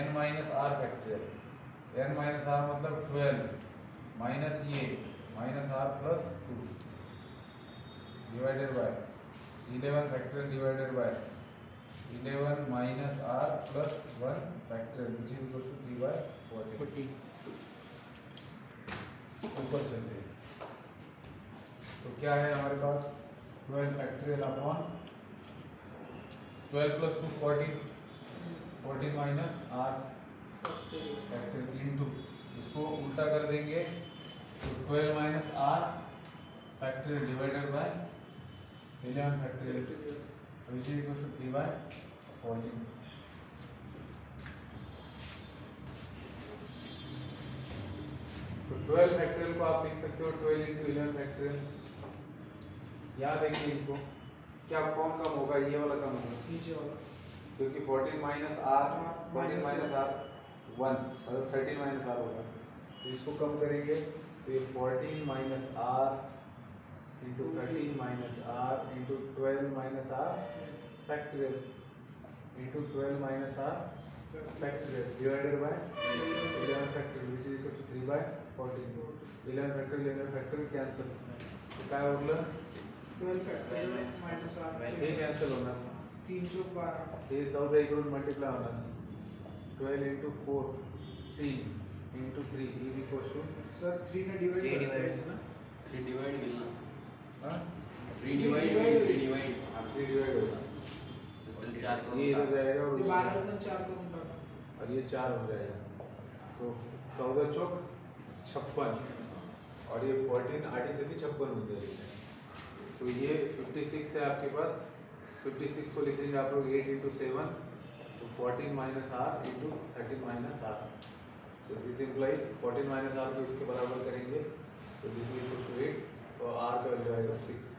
n minus r factorial। n minus r मतलब 12 minus ये minus r plus 2 divided by 11 factorial divided by 11 minus r plus 1 factorial which is equal to 3/40। ऊपर चलते हैं तो क्या है हमारे पास 12 factorial upon 12 plus 2 14 14 minus r factorial into इसको उल्टा कर देंगे तो 12 minus r factorial divided bye 11 factorial which is equal to 3/14। तो 12 फैक्टोरियल को आप लिख सकते हो 12 into 11 फैक्टोरियल। याद देखिए इनको क्या कौन कम होगा ये वाला कम होगा नीचे वाला क्योंकि 14 माइनस r 14 माइनस r 1 मतलब 13 माइनस r होगा तो इसको कम करेंगे तो ये 14 minus r into 13 minus r into 12 minus r factorial into 12 minus r factorial divided bye 11 factorial which is equal to 3/14। 11 factorial cancel तो काय उरलं 12 फैक्टोरियल माइनस r हे कॅन्सल होणार 312 हे 14 इकडून मल्टिप्लाय होणार 12 into 14 into 3 is equals to sir 3 ने डिवाइड ना 3 डिवाइड केलं ना हां 3 डिवाइड हाँ 3 डिवाइड होगा तो 4 ये इधर जाएगा और ये 12 में 4 को उठाना और ये 4 हो जाएगा तो 14 चौक 56 और ये 14 8 से भी 56 हो जाएगा तो ये 56 है आपके पास 56 को लिखेंगे आप लोग 8 into 7 तो 14 minus r into 13 minus r so this implies 14 minus r को इसके बराबर करेंगे तो दिस इज इक्वल टू 8 तो r का वैल्यू आएगा 6।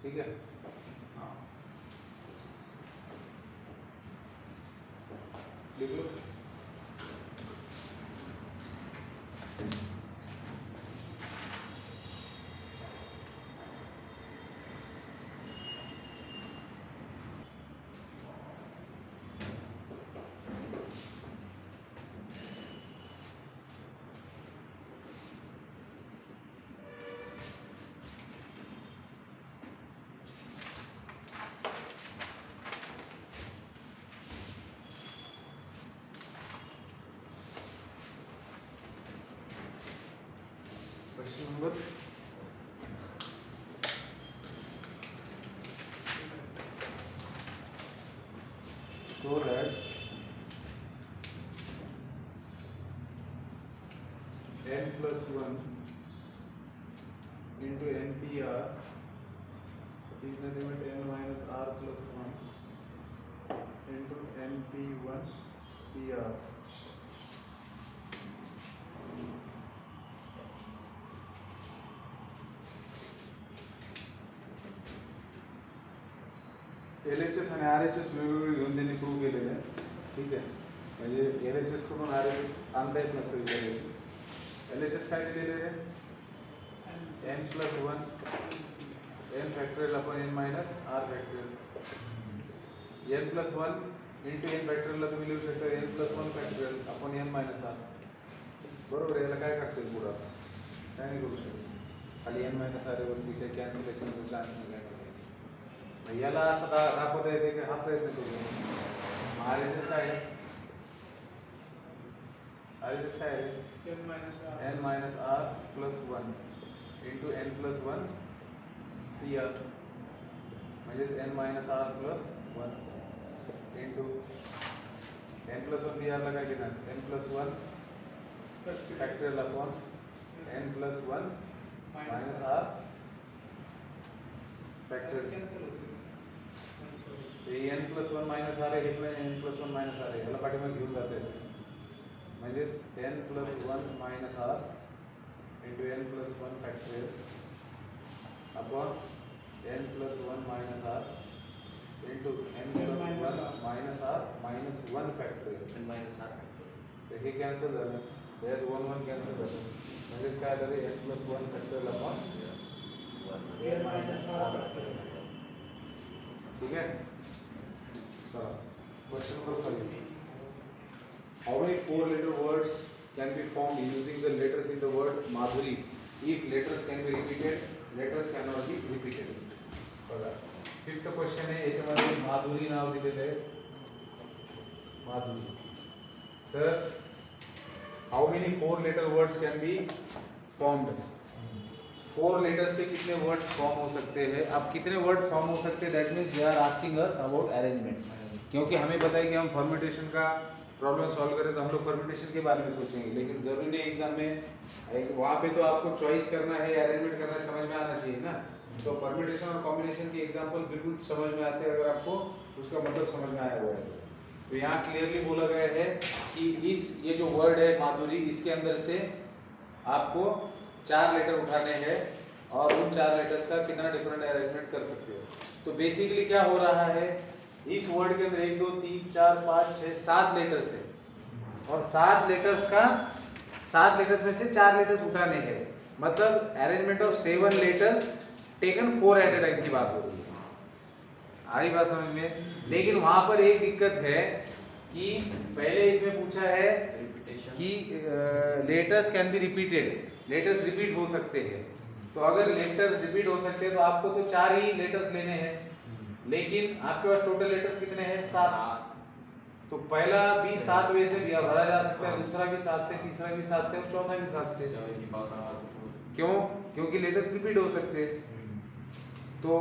ठीक है हां लिख लो question number show that n plus 1 into npr is the limit n minus r plus 1 into np1 pr LHS आणि RHS वेगवेगळे घेऊन त्यांनी प्रूव्ह केलेले आहे ठीक आहे म्हणजे LHS कडून RHS आणता येत नसेल विचारायचं LHS काय दिलेले आहे n plus 1 n factorial upon n minus r factorial n plus 1 into n फॅक्टोरियलला तुम्ही लिहू शकता n plus 1 factorial upon n minus r बरोबर याला काय करता येईल पुढं काय नाही करू शकत खाली n मायनस r वरती काही कॅन्सलेशनचा चान्स नाही काय याला असं दाखवता येते की हा प्रयत्न करू RHS काय आहे RHS काय आहे n minus r n minus r plus 1 into n plus one P R म्हणजे n minus R plus one into n plus one P आरला काय घेणार n plus one factorial upon n plus one minus R factorial हे n plus one minus R आहे हे पण n plus one minus R आहे याला पाठीमागे घेऊन जाते म्हणजेच n plus one minus R into n plus one factorial upon n plus one minus R into n plus one minus R minus one factorial minus R तर हे कॅन्सल झालं यात वन वन कॅन्सल झालं म्हणजे काय झालं n plus one factorial upon ठीक है question number 5 how many four letter words can be formed using the letters in the word madhuri if letters can be repeated letters cannot be repeated बघा फिफ्थ क्वेश्चन आहे याच्यामध्ये माधुरी नाव दिलेलं आहे माधुरी तर how many four letter words can be formed four letters के कितने वर्ड्स फॉर्म हो सकते हैं अब कितने वर्ड्स फॉर्म हो सकते हैं that means they are asking us about arrangement क्योंकि हमें पता है कि हम फॉर्मेटेशन का प्रॉब्लम सॉल्व करें तो हम लोग फॉर्मेटेशन के बारे में सोचेंगे लेकिन जरूरी नहीं एग्जाम में वहाँ पे तो आपको चॉइस करना है अरेंजमेंट करना है समझ में आना चाहिए ना तो फॉर्मेटेशन और कॉम्बिनेशन के एग्जाम्पल बिल्कुल समझ में आते हैं अगर आपको उसका मतलब समझ में आया हुआ है तो यहाँ क्लियरली बोला गया है कि ये जो वर्ड है माधुरी इसके अंदर से आपको चार लेटर उठाने हैं और उन चार लेटर्स का कितना डिफरेंट अरेंजमेंट कर सकते हो तो बेसिकली क्या हो रहा है इस वर्ड के अंदर 1 2 3 4 5 6 7 लेटर्स है और 7 लेटर्स में से 4 लेटर्स उठाने हैं मतलब arrangement of 7 letters taken 4 at a time की बात हो रही है आई बात समझ में लेकिन वहां पर एक दिक्कत है कि पहले इसमें पूछा है कि letters can be repeated letters repeat हो सकते हैं तो अगर लेटर्स रिपीट हो सकते हैं तो आपको तो 4 ही लेटर्स लेने हैं लेकिन आपके पास टोटल लेटर्स कितने हैं 7 तो पहला भी 7 वे से भरा जा सकता है दूसरा भी 7 से तीसरा भी 7 से और चौथा भी 7 से क्यों क्योंकि लेटर्स रिपीट हो सकते हैं तो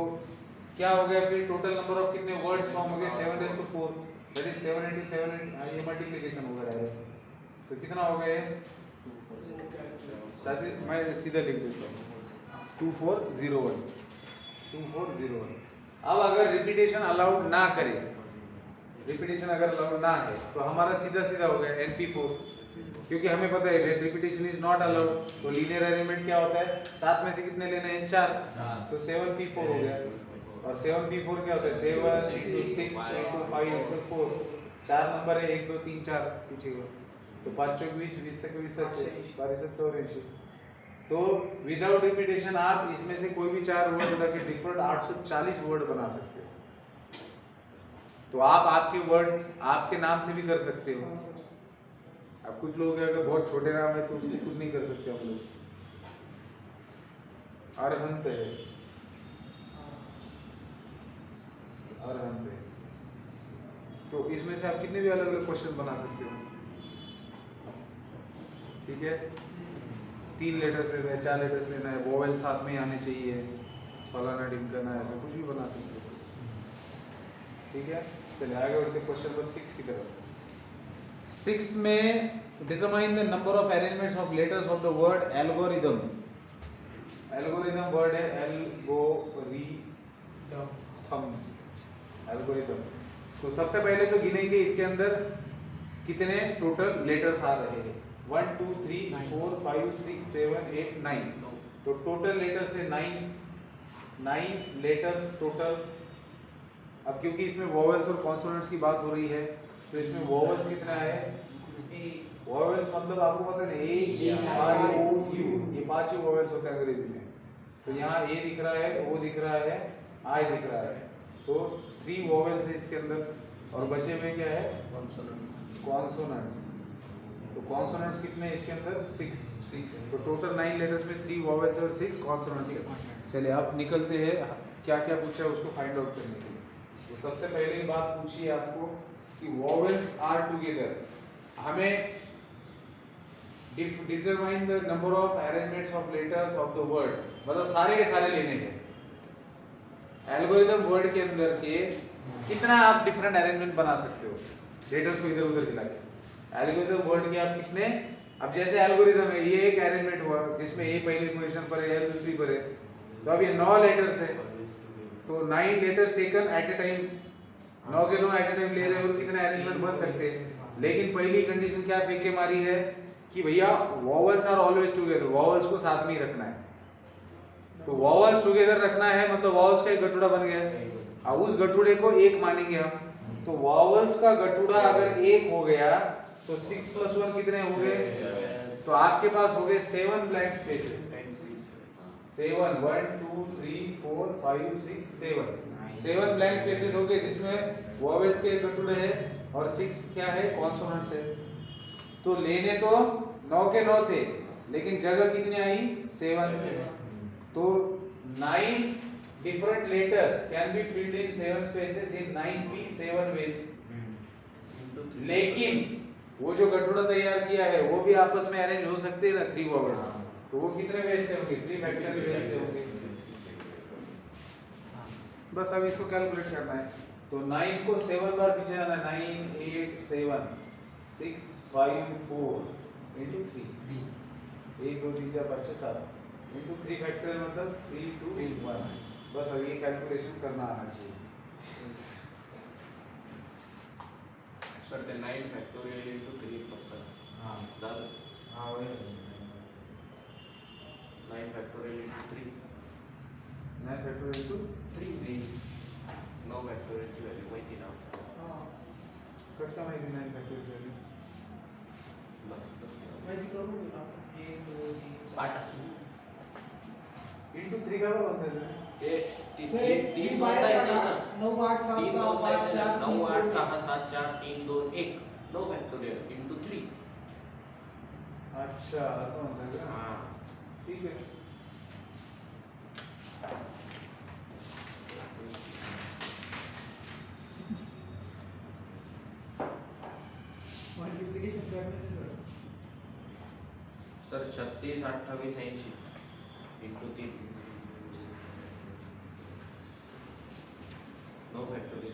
क्या हो गया फिर टोटल नंबर ऑफ कितने वर्ड्स फॉर्म हो गए 7 raised to 4 that is 7 into 7 ये मल्टीप्लिकेशन होगा रहेगा तो कितना हो गया शायद मैं सीधा लिख देता हूँ 2401 2401 अब अगर रिपीटेशन अलाउड ना करे रिपीटेशन अगर अलाउड ना है तो हमारा सीधा सीधा हो गया NP4 क्योंकि हमें पता है रिपीटेशन इज नॉट अलाउड तो लीनियर अरेंजमेंट क्या होता है 7 में से कितने लेने हैं 4 तो 7P4 हो गया और 7P4 क्या होता है 7 6 8 5 4 4 नंबर है 1 2 3 4 पीछे को तो 5 चौक 20 20 से 20 22 तो विदाउट रिपीटेशन आप इसमें से कोई भी 4 वर्ड बता के डिफरेंट 840 वर्ड बना सकते हो तो आप आपके वर्ड्स आपके नाम से भी कर सकते हो अब कुछ लोग अगर बहुत छोटे नाम है तो उसको कुछ नहीं कर सकते हम लोग अरहंत है अरहंत है तो इसमें से आप कितने भी अलग अलग क्वेश्चन बना सकते हो ठीक है 3 लेटर्स लेना है 4 लेटर्स लेना है वोवेल साथ में आने चाहिए फलाना ढिमकाना ऐसा कुछ भी बना सकते हो ठीक है चलिए आगे बढ़ते क्वेश्चन नंबर 6 की तरफ 6 में determine the number of arrangements of letters of the word algorithm algorithm word है एल्गोरिदम तो सबसे पहले तो गिनेंगे इसके अंदर कितने टोटल लेटर्स आ रहे हैं 1 2 3 4 5 6 7 8 9 तो टोटल लेटर्स है 9 लेटर्स टोटल अब क्योंकि इसमें वोवेल्स और कॉन्सोनेंट्स की बात हो रही है तो इसमें वोवेल्स कितना है वोवेल्स मतलब आपको पता है A E I O U ये 5 ही वोवेल्स होते हैं अंग्रेजी में तो यहाँ A दिख रहा है O दिख रहा है I दिख रहा है तो 3 वोवेल्स है इसके अंदर और बचे में क्या है कॉन्सोनेंट्स तो कॉन्सोनेंट्स कितने हैं इसके अंदर 6 तो टोटल 9 लेटर्स में 3 वोवेल्स और 6 कॉन्सोनेंट्स चलिए अब निकलते हैं क्या क्या पूछा है उसको फाइंड आउट करने के लिए तो सबसे पहले बात पूछी है आपको कि वोवेल्स आर टुगेदर हमें determine the number of arrangements of letters of the word, मतलब सारे के सारे लेने हैं। एल्गोरिदम वर्ड के अंदर के कितना आप डिफरेंट अरेंजमेंट बना सकते हो लेटर्स को इधर उधर हिला के। एल्गोरिदम वर्ड के आप कितने, अब जैसे एल्गोरिदम है, ये एक अरेंजमेंट हुआ जिसमें ए पहली पोजीशन पर है, दूसरी पर है, तो अब ये 9 लेटर्स है, तो 9 letters taken at a time, 9 के 9 एट ए टाइम ले रहे हो, और कितने अरेंजमेंट बन सकते हैं। लेकिन पहली कंडीशन क्या फेंक के मारी है कि भैया vowels are always together, vowels को साथ में ही रखना है। तो वॉवल्स टुगेदर रखना है मतलब वॉवल्स का एक गठुड़ा बन गया। अब उस गठुड़े को एक मानेंगे हम, तो वॉवल्स का गठुड़ा अगर एक हो गया तो 6 + 1 कितने हो गए, तो आपके पास हो गए 7 ब्लैंक स्पेसेस। 7 1 2 3 4 5 6 7 ब्लैंक स्पेसेस हो गए, जिसमें वॉवल्स के एक गठुड़े हैं और 6 क्या है, कॉन्सोनेंट्स है। तो लेने तो 9 के 9 थे, लेकिन जगह कितनी आई, 7। तो 9 different letters can be filled in 7 spaces in 9p7 ways। लेकिन वो जो गठुड़ा तैयार किया है वो भी आपस में अरेंज हो सकते हैं ना 3 वॉवल, तो वो कितने वेज से होंगे, 3 फैक्टोरियल वेज से होंगे। बस अब इसको कैलकुलेट करना है, तो 9 को 7 बार पीछे आना है, 9 8 7 6 5 4 into 3 1 2 3 4 5 6 7 into 3 फैक्टोरियल मतलब 3 2 1। बस अब ये कैलकुलेशन करना आना चाहिए। सर ते 9 फॅक्टोरियल into 3 फक्त हां झालं। हां होय 9 फॅक्टोरियल into 3 9 फैक्टोरियल into 3 9 फॅक्टोरियलची व्हॅल्यू माहिती ना कसं काय माहिती 9 फैक्टोरियल माहिती करून घेऊ आपण. 1 2 3 पाठ असतो into 3 का बनता है ते सर, एक 3 बाहेर दोनदा काढा. येते 9 8 7 6 5 4 9 3 8 6 7 4 3 2 1 9 फॅक्टोरियल into 3। अच्छा असं म्हणतात का, हां ठीक आहे। मल्टिप्लिकेशन करण्याचे सर. सर 36 28 80 into 3 9 फॅक्टोरियल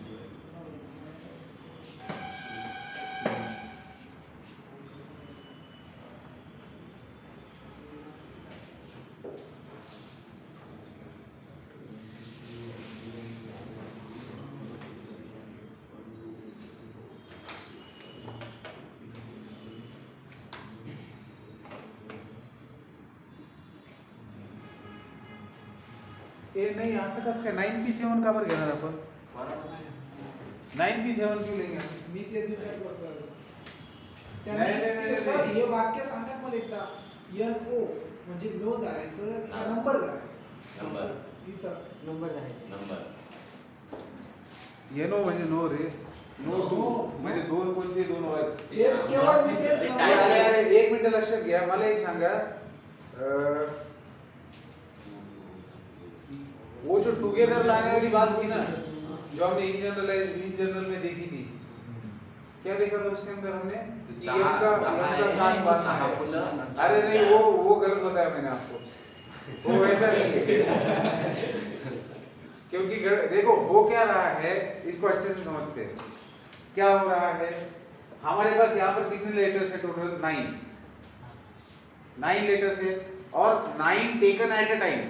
ए नाही असं कसं काय 9p7 का बरं घेणार आपण, 9p7 क्यों लेंगे हम? मी तेच विचार करतोय. नाही, नाही, नाही, त्यांनी नाही. सर हे वाक्य सांगतात मला एकदा, NO म्हणजे नो धरायचं का नंबर धरायचं, नंबर इथं नंबर करायचे नंबर ये नो म्हणजे नो रे, नो No. टू म्हणजे दोन कोणते दोन व्हायचे। तेच केव्हा मी तेच ते नंबर- अरे अरे एक मिनिट लक्षात घ्या, मला एक सांगा, वो जो टुगेदर लाने वाली बात थी ना, जो हमने इन जनरल में देखी थी, क्या देखा था उसके अंदर हमने कि इनका साथ बांधना है। अरे नहीं, वो गलत बताया मैंने आपको, वो वैसा नहीं है। क्योंकि देखो हो क्या रहा है, इसको अच्छे से समझते हैं। क्या हो रहा है, हमारे पास यहाँ पर कितने लेटर्स है टोटल, 9 लेटर्स है, और 9 टेकन एट अ टाइम।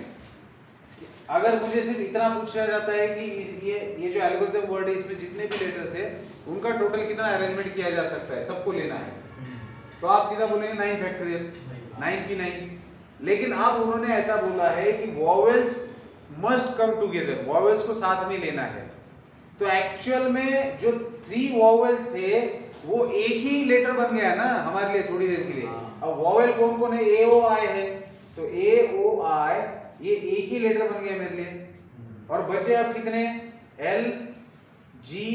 अगर मुझे सिर्फ इतना पूछा जाता है कि ये जो एल्गोरिथम वर्ड है इसमें जितने भी लेटर्स है उनका टोटल कितना अरेंजमेंट किया जा सकता है, सबको लेना है, तो आप सीधा बोलेंगे 9 फैक्टोरियल 9p9। लेकिन अब उन्होंने ऐसा बोला है कि vowels must come together, vowels को साथ में लेना है। तो एक्चुअल में जो 3 वॉवेल्स थे वो एक ही लेटर बन गया ना हमारे लिए थोड़ी देर के लिए। अब वॉवेल कौन कौन है, ए ओ आई है, तो ए ओ आई ये एक ही लेटर बन गया मेरे लिए, और बचे अब कितने, L G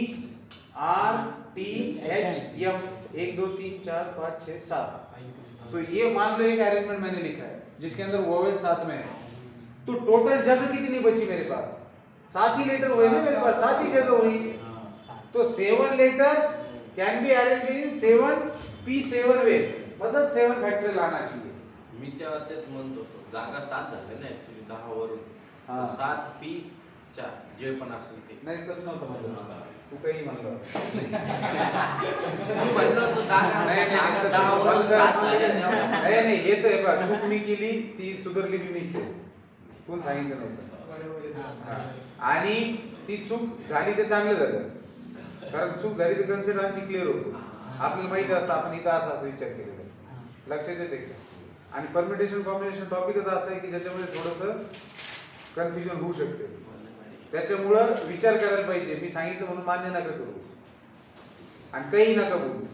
R T H M, 1 2 3 4 5 6 7। तो ये मान लो एक अरेंजमेंट मैंने लिखा है जिसके अंदर वॉवेल साथ में है। तो टोटल जगह कितनी बची मेरे पास, 7 ही लेटर हुए ना मेरे पास, 7 ही जगह हुई। तो 7 letters can be arranged in 7p7 ways. मतलब 7 फैक्टोरियल आना चाहिए। मी तेव्हा तेच म्हणत होतो जागा 7 झाल्या ना ऍक्च्युली 10 वरून हा. 7 पी 4 जे पण असेल ते नाही तसं नव्हतं म्हणलं. तू काही म्हणलं मी म्हणलं होतो जागा नाही, नाही, जागा तसं 10 वरून बोलतं. 7 झाल्या तेव्हा. नाही नाही हे तर आहे बा चूक मी केली ती सुधारली बी मीच आहे. कोण सांगितलं नव्हतं. बरोबर हा. आहे. आणि ती चूक झाली ते चांगलं झालं कारण चूक झाली तर कन्सेप्ट आणखी क्लिअर होतो. आपल्याला माहिती असतं आपण इथं असा विचार केलेला आहे. लक्षात येते का? आणि परमिटेशन कॉम्बिनेशन टॉपिकच असं आहे की ज्याच्यामध्ये थोडंसं कन्फ्युजन होऊ शकते. त्याच्यामुळं विचार करायला पाहिजे. मी सांगितलं म्हणून मान्य नका करू आणि काही नका बोलू.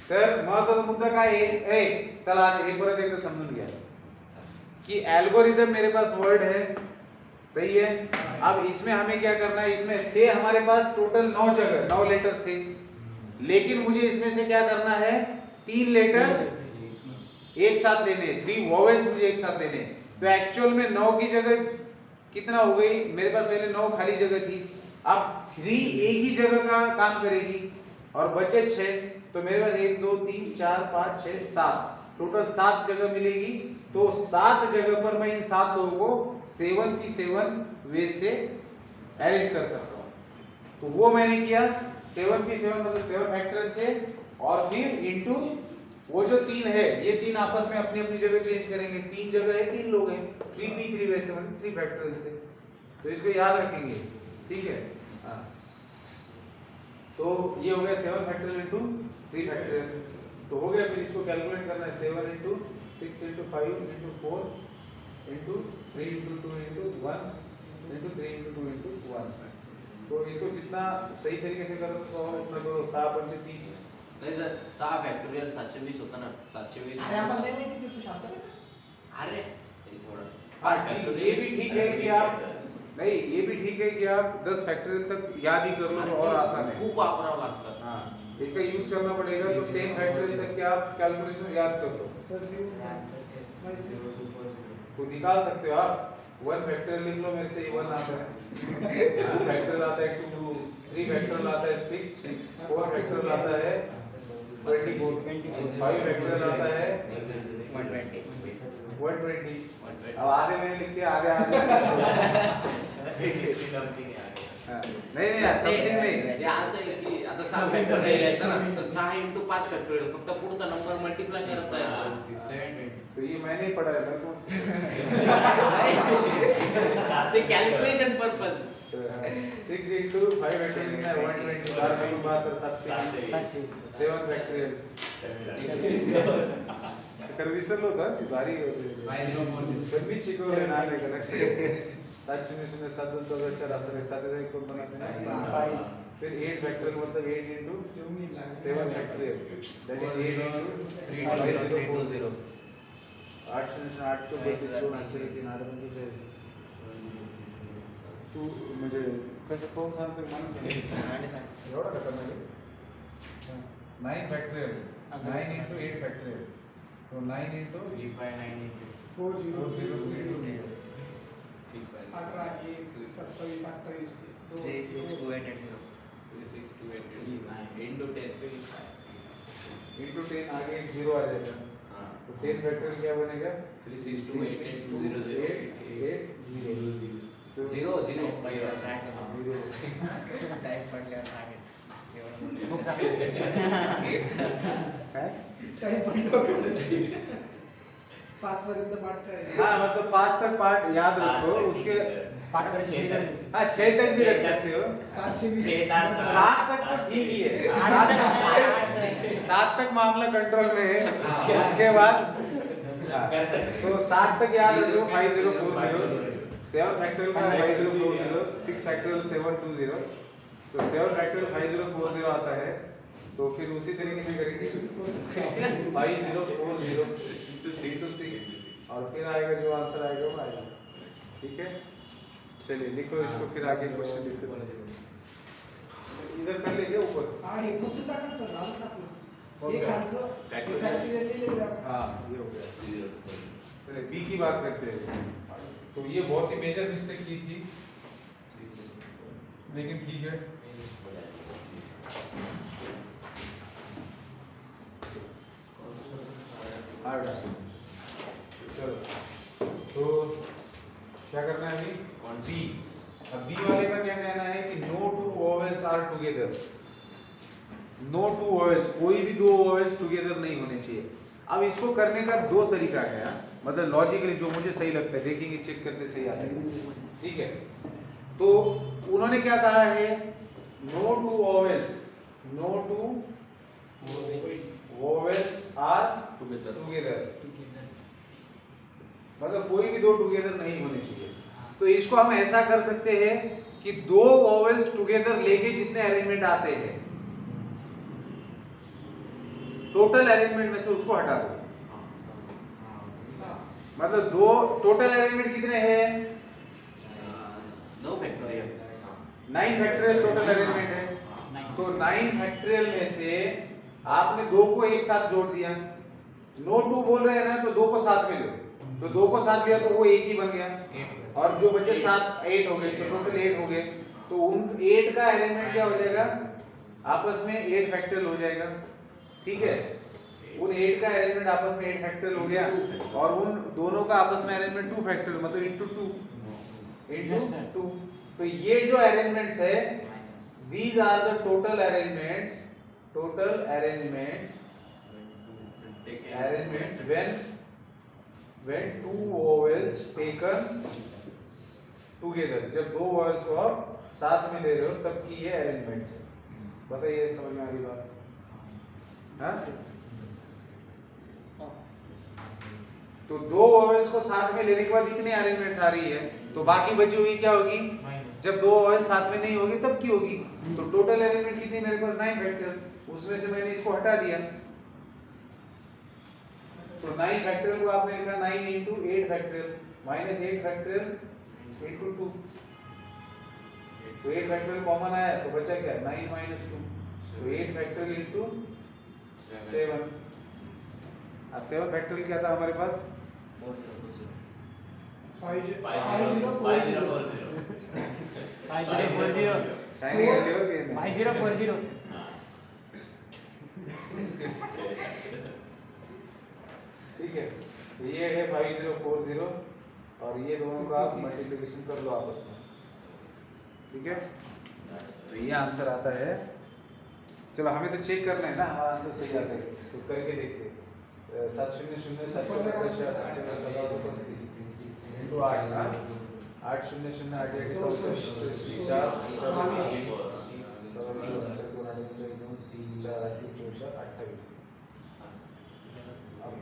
तर महत्वाचा मुद्दा काय आहे चला आता हे परत एकदा समजून घ्या कि एल्गोरिदम मेरे पास वर्ड है, सही है। अब इसमें हमें क्या करना है, इसमें थे हमारे पास टोटल 9 जगह 9 लेटर्स थे, लेकिन मुझे इसमें से क्या करना है 3 लेटर्स एक साथ लेने, 3 वोवेल्स मुझे एक साथ लेने। तो एक्चुअल में 9 की जगह कितना हो गई, मेरे पास पहले 9 खाली जगह थी, अब 3 एक ही जगह का काम करेगी और बचे 6, तो मेरे पास 1 2 3 4 5 6 7 टोटल 7 जगह मिलेगी। तो 7 जगह पर मैं इन 7 लोगों को 7 की 7 वे से अरेंज कर सकता हूँ। तो वो मैंने किया 7 की 7 मतलब 7 फैक्टोरियल से, और फिर इनटू वो जो 3 है ये 3 आपस में अपनी अपनी जगह चेंज करेंगे। 3 जगह है 3 लोग हैं, 3p3 वैसे मतलब 3 फैक्टोरियल से, तो इसको याद रखेंगे, ठीक है। हाँ तो ये हो गया 7 फैक्टोरियल इनटू 3 फैक्टोरियल, तो हो गया। फिर इसको कैलकुलेट करना है 7 into 6 into 5 into 4 into 3 into 2 into 1 into 3 into 2 into 1। तो इसको जितना सही तरीके से करो तो उतना करो 6 पंचे 30। नाही सर 6 फॅक्टोरियल 720 होता ना 720 अरे आपण नाही माहिती की तू शांत बस. अरे हे थोडं हाँ, 5 फॅक्टोरियल ये भी ठीक है कि आप नहीं, ये भी ठीक है कि आप 10 फैक्टोरियल तक याद ही कर लो तो और आसान है। खूप वापरावं लागतं। हाँ इसका यूज करना पड़ेगा, तो 10 फैक्टोरियल तक के आप कैलकुलेशन याद कर लो सर लिहून घ्या. माहिती. तो निकाल सकते हो आप। 1 फैक्टोरियल लिख लो, मेरे से 1 आता है, 2 फैक्टोरियल आता है 2, 3 फैक्टोरियल आता है 6, 4 फैक्टोरियल आता है 24, 5 फैक्टोरियल आता है 120। अब आधे मैंने लिख के आधे हाँ, नहीं समथिंग नहीं। हे असं आहे की आता 6 फॅक्टोरियल यायचं ना तर 6 इंटू 5 फॅक्टोरियल फक्त पुढचा नंबर मल्टिप्लाय करत जायचं। तो ये मैंने ही पढ़ा है ना कौन ते कॅल्क्युलेशन पर्पज 6 into 5 फैक्टोरियल है 120, 4 में बात कर 7 7 फैक्टोरियल तर विसरलो होता की भारी पण मी शिकवलं ना नाही का लक्ष 7 फिर 8 फैक्टोरियल मतलब 8 into 7 factorial that is 8 into 320 8 8 को बेसिस 2 9 3 8 तू म्हणजे कसं पाहून सांगतो मला एवढा का करणार 9 फॅक्टोरियल 9 into 8 फॅक्टोरियल तो 9 into 3 by 9 4 0 0 0 0 0 18 1 27 28 3 6 2 8 8 0 इंटू 10 into 10 आगे 0 आ जाएगा तो 10 फैक्टोरियल क्या बनेगा 3 6 2 8 8 0 0 8 0 0 0 टाइप पडल्यावर आहेच काय काही पण डॉक्टरांची 5 पर्यंत पाठ करायचं. हाँ मतलब 5 तक पार्ट याद रखो उसके पाठ करायची थोडी गरज आहे. हाँ 6 तक भी रख सकते हो 720 7 तक तो ठीक ही है 7 तक मामला कंट्रोल में है उसके बाद हाँ, तो 7 तक याद रखो 5040 7 फैक्टोरियल का 5040 6 फैक्टोरियल 720 तो 7 फैक्टोरियल 5040 आता है तो फिर उसी तरीके से करेंगे 5040 into 6 और फिर आएगा जो आंसर आएगा वो आएगा। ठीक है चलिए लिखो इसको, फिर आगे क्वेश्चन डिस्कस करेंगे। इधर कर लेंगे ऊपर। हा हे पुसून टाका सर घालून टाकलं. कौन हे सा? खालचं Factorial. फॅक्टोरियल लिहिलेलं आहे. हाँ ये हो गया। चलिए बी की बात करते हैं। तो ये बहुत ही मेजर मिस्टेक की थी लेकिन ठीक है। आर डाल। चलो तो क्या करना है अभी? कौन बी। अब बी वाले का क्या कहना है कि no two vowels are together. No two vowels, कोई भी दो वोवेल्स टुगेदर नहीं होने चाहिए। अब इसको करने का दो तरीका है, मतलब लॉजिकली जो मुझे सही लगता है, देखेंगे चेक करते सही आता है, ठीक है। तो उन्होंने क्या कहा है, no two vowels, no two vowels are together, मतलब कोई भी दो टुगेदर नहीं होने चाहिए। तो इसको हम ऐसा कर सकते हैं कि दो वोवेल्स टुगेदर लेके जितने अरेंजमेंट आते हैं, टोटल अरेंजमेंट में से उसको हटा दो। मतलब दो टोटल अरेंजमेंट कितने हैं? 9 फैक्टोरियल 9 फैक्टोरियल टोटल अरेंजमेंट है। तो 9 फैक्टोरियल में से आपने दो को एक साथ जोड़ दिया। नो टू बोल रहे हैं ना, तो दो को साथ में लो, तो दो को साथ लिया तो वो एक ही बन गया, और जो बचे 7 8 हो गए, तो टोटल 8 हो गए। तो उन 8 का अरेंजमेंट क्या हो जाएगा? आपस में 8 फैक्टोरियल हो जाएगा, ठीक है। उन 8 का अरेंजमेंट आपस में 8 फैक्टोरियल हो गया, और उन दोनों का आपस में अरेंजमेंट 2 फैक्टोरियल, मतलब इनटू 2। तो ये जो अरेंजमेंट्स है, these are the total arrangements when two vowels taken together, जब दो vowels को आप साथ में ले रहे हो तब की ये अरेंजमेंट्स है। बताइए समझ में आ रही बात? हाँ? तो दो वोवेल्स को साथ में लेने के बाद इतनी अरेंजमेंट्स आ रही है, तो बाकी बची हुई क्या होगी? जब दो वोवेल्स साथ में नहीं होगी तब की होगी। तो टोटल अरेंजमेंट कितनी मेरे पास? 9 फैक्टोरियल, उसमें से मैंने इसको हटा दिया। तो 9 फैक्टोरियल को आपने लिखा 9 into 8 factorial minus 8 factorial into 2। तो 8 फैक्टोरियल कॉमन आया तो बचा क्या? 9 minus 2, तो 8 फैक्टोरियल into 7। अब 7 फैक्टोरियल क्या था हमारे पास? 5040 ठीक है। तो ये है 5040, और ये दोनों का आप मल्टीप्लिकेशन कर लो आपस में, ठीक है। तो ये आंसर आता है। चलो हमें तो चेक करना है ना हमारा आंसर सही आता है, तो करके देखते हैं। 7 0 0 7 4 5 4 8 4 7 2 35 into 8 ना, 8 0 0 8 1 4 28। अब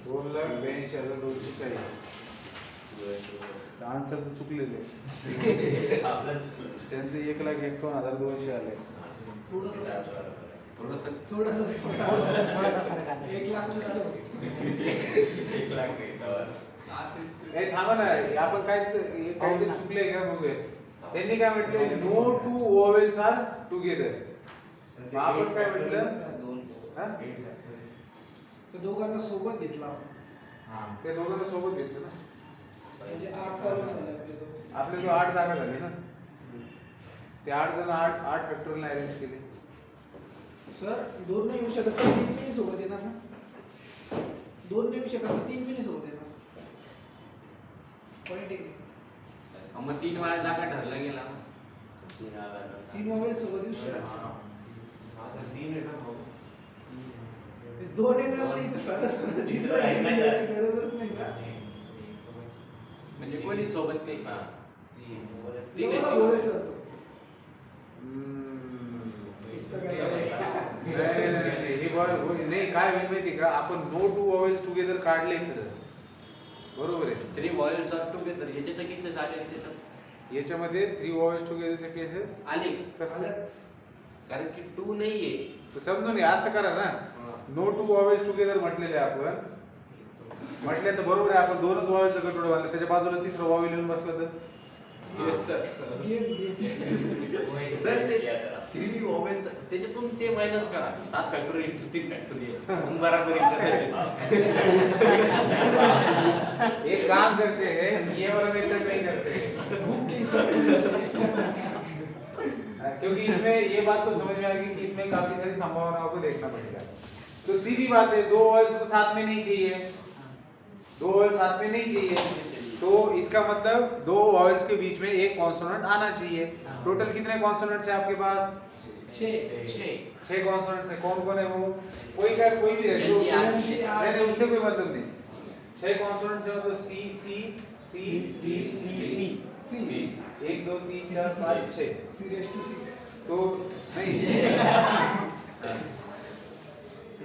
2,82,240 आंसर तो चुकलेले त्यांचे 1,51,200 आले। थोडासा फरक आला 1 लाख मध्ये झालं. ए थांबा ना, आपण काय काहीतरी चुकले का बघूया। त्यांनी काय म्हटले? No two vowels are together. आपण काय म्हटलं? तो दोघांना सोबत घेतला, ते दोघांना सोबत घेतलं ना, म्हणजे 8 कॉलम झाले आपले जो 8 जागा झाले ना, ते 8 जण 8 फॅक्टोरियल अरेंज केले। सर 2 नाही येऊ शकत, 3 पण सोबत येणार ना? 2 नाही येऊ शकत, 3 पण सोबत येणार. पॉइंट आहे. मग 3 वेळा जागा ठरला गेला, 3 मोबाईल सोबत येऊ शकत. आता 3 आहे ना भाऊ. 2 येणार नाही तर सरस याची गरजच नाही ना. म्हणजे कोणी सोबत नाही का? एवढा बोलायचं असतो. नाही काय होईल माहिती का, आपण नो टू वॉवेल्स टुगेदर काढले खरं, बरोबर आहे. 3 वॉयल्स आर टुगेदर याचे तर केसेस आले त्याच्यात, याच्यामध्ये 3 वॉवेल्स टुगेदरचे केसेस आले कसं? कारण की 2 नाहीये. तर समजून घ्या, असं करा ना, नो टू वॉवेल्स टुगेदर म्हटलेले आपण म्हटले तर बरोबर आहे. आपण 2च वॉवेलचं गटोडं बांधलं, त्याच्या बाजूला 3रं वॉवेल येऊन बसलं तर गेम सर ते 3 वॉवेल्स त्याच्यातून ते मायनस करा, 7 फॅक्टोरियल 3 फॅक्टोरियल मग बराबर येईल. एक काम करते हैं, ये वाला मेथड नहीं करते क्योंकि इसमें ये बात तो समझ में आएगी कि इसमें काफी सारी संभावनाओं को देखना पड़ेगा। तो सीधी बात है, दो वॉवेल्स को साथ में नहीं चाहिए, दो वॉवेल्स साथ में नहीं चाहिए, तो इसका मतलब दो वॉवेल्स के बीच में एक कॉन्सोनेंट आना चाहिए। टोटल कितने कॉन्सोनेंट्स हैं आपके पास? 6 कॉन्सोनेंट्स हैं। कौन कौन है वो? कोई का कोई भी रहे, नहीं उससे कोई मतलब नहीं। 6 कॉन्सोनेंट्स है, मतलब सी सी सी सी सी सी 1 2 3 4 5 6 तो नहीं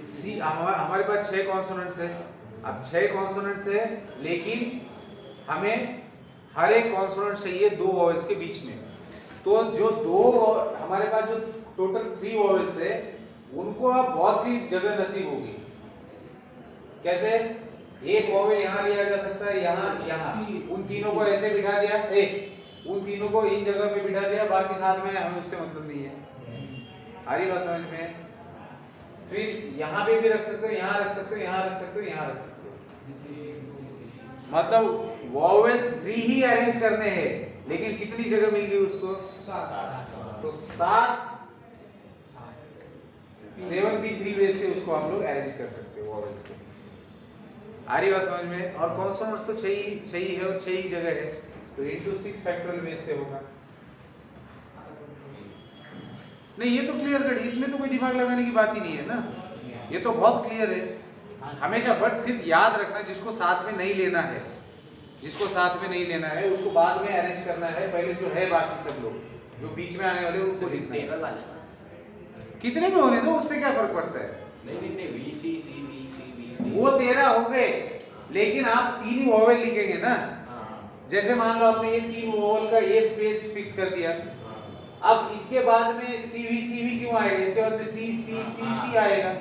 सी हमारे पास 6 कॉन्सोनेंट्स है। अब 6 कॉन्सोनेंट्स है, लेकिन हमें हर एक कॉन्सोनेंट चाहिए दो वॉवेल्स के बीच में। तो जो दो हमारे पास जो टोटल 3 वॉवेल्स है, उनको अब बहुत सी जगह नसीब होगी। कैसे? एक वॉवेल यहाँ लिया जा सकता है, यहाँ उन तीनों को ऐसे बिठा दिया, उन तीनों को इन जगह पे बिठा दिया, बाकी साथ में हमें उससे मतलब नहीं है। आ रही बात समझ में? फिर यहाँ पे भी रख सकते हो, यहाँ रख सकते हो, यहाँ रख सकते हो, यहाँ रख सकते हो। मतलब वॉवेल्स 3 ही अरेंज करने हैं, लेकिन कितनी जगह मिल गई उसको? 7। तो 7p3 वे से उसको आप लोग अरेंज कर सकते हो वॉवेल्स को। आ रही बात समझ में? और कॉन्सोनेंट्स तो 6 ही है और 6 ही जगह है, तो into 6 फैक्टोरियल बेस से होगा। नहीं ये तो क्लियर कट, इसमें तो कोई दिमाग लगाने की बात ही नहीं है ना, ये तो बहुत क्लियर है हमेशा। बट सिर्फ याद रखना, जिसको साथ में नहीं लेना है, जिसको साथ में नहीं लेना है उसको बाद में अरेंज करना है। पहले जो है बाकी सब लोग जो बीच में आने वाले उनको लिखना है। कितने में होने दो, उससे क्या फर्क पड़ता है? नहीं VC CB वो 13 हो गए, लेकिन आप 3 ही वॉवेल लिखेंगे ना। जैसे मान लो आपने ये 3 वॉवेल का ये स्पेस फिक्स कर दिया, अब इसके बाद में CV क्यों आएगा? इसके बाद में C आएगा।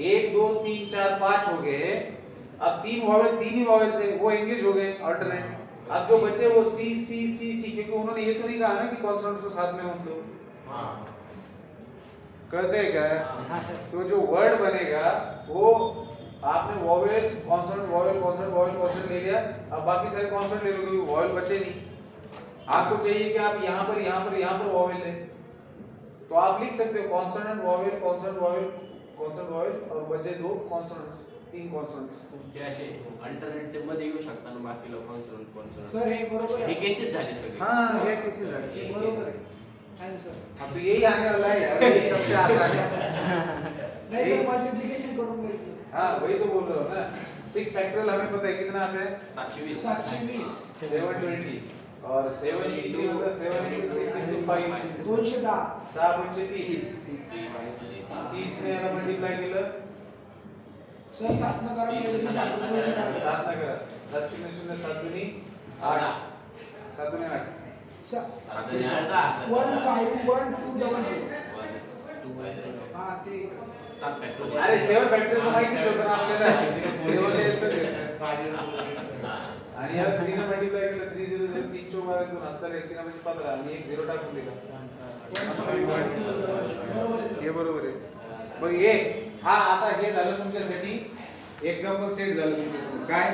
1 2 3 4 5 हो गए। अब 3 ही वॉवेल से वो एंगेज हो गए अल्टरनेट। अब जो बचे वो C क्योंकि उन्होंने ये तो नहीं कहा ना कि कॉन्सोनेंट्स को साथ में मतलब कहते हैं क्या? तो जो वर्ड बनेगा वो आपने वॉवेल कॉन्सोनेंट ले लिया। अब बाकी सारे कॉन्सोनेंट ले लोगे, वॉवेल बचे नहीं। आपको चाहिए कि आप यहाँ पर वॉवेल लें, तो आप लिख सकते हो कॉन्सोनेंट वॉवेल और बचे 2 कॉन्सोनेंट्स, 3 कॉन्सोनेंट्स। जैसे अल्टरनेटिव्ह मध्ये येऊ शकतात ना बाकी लोक कॉन्सोनेंट। सर हे बरोबर हे आहे, केसेस झाले सगळे। हाँ ये कैसे लगे? बरोबर आहे आन्सर। अब तो यही आने वाला है यार, यही सबसे आसान है। नाही तर मल्टिप्लिकेशन करून बघितलं। हाँ वही तो बोल रहा हूँ ना। 6 फैक्टोरियल हमें पता है कितना आता है? 720 720 और 7 into 7 into 6 into 5 210 6 30 ने याला मल्टिप्लाय केलं, सर सातनं करा म्हणजे 7 सात ना करा, 7 शून्य शून्य 7 दुनी 8 7 दुनी 8 151200 हा ते अरे 7 फॅक्टोरियल तर माहितीच होतं ना आपल्याला, 7 याचं देतं आणि याला 3 ने मल्टिप्लाय केलं, 3 0 0 3 4 12 2 7 1 3 म्हणजे 15 आणि एक 0 टाकून दिला। बरोबर आहे हे बरोबर आहे। मग हे हा आता हे झालं तुमच्यासाठी एग्जांपल सेट झालं तुमच्यासमोर। काय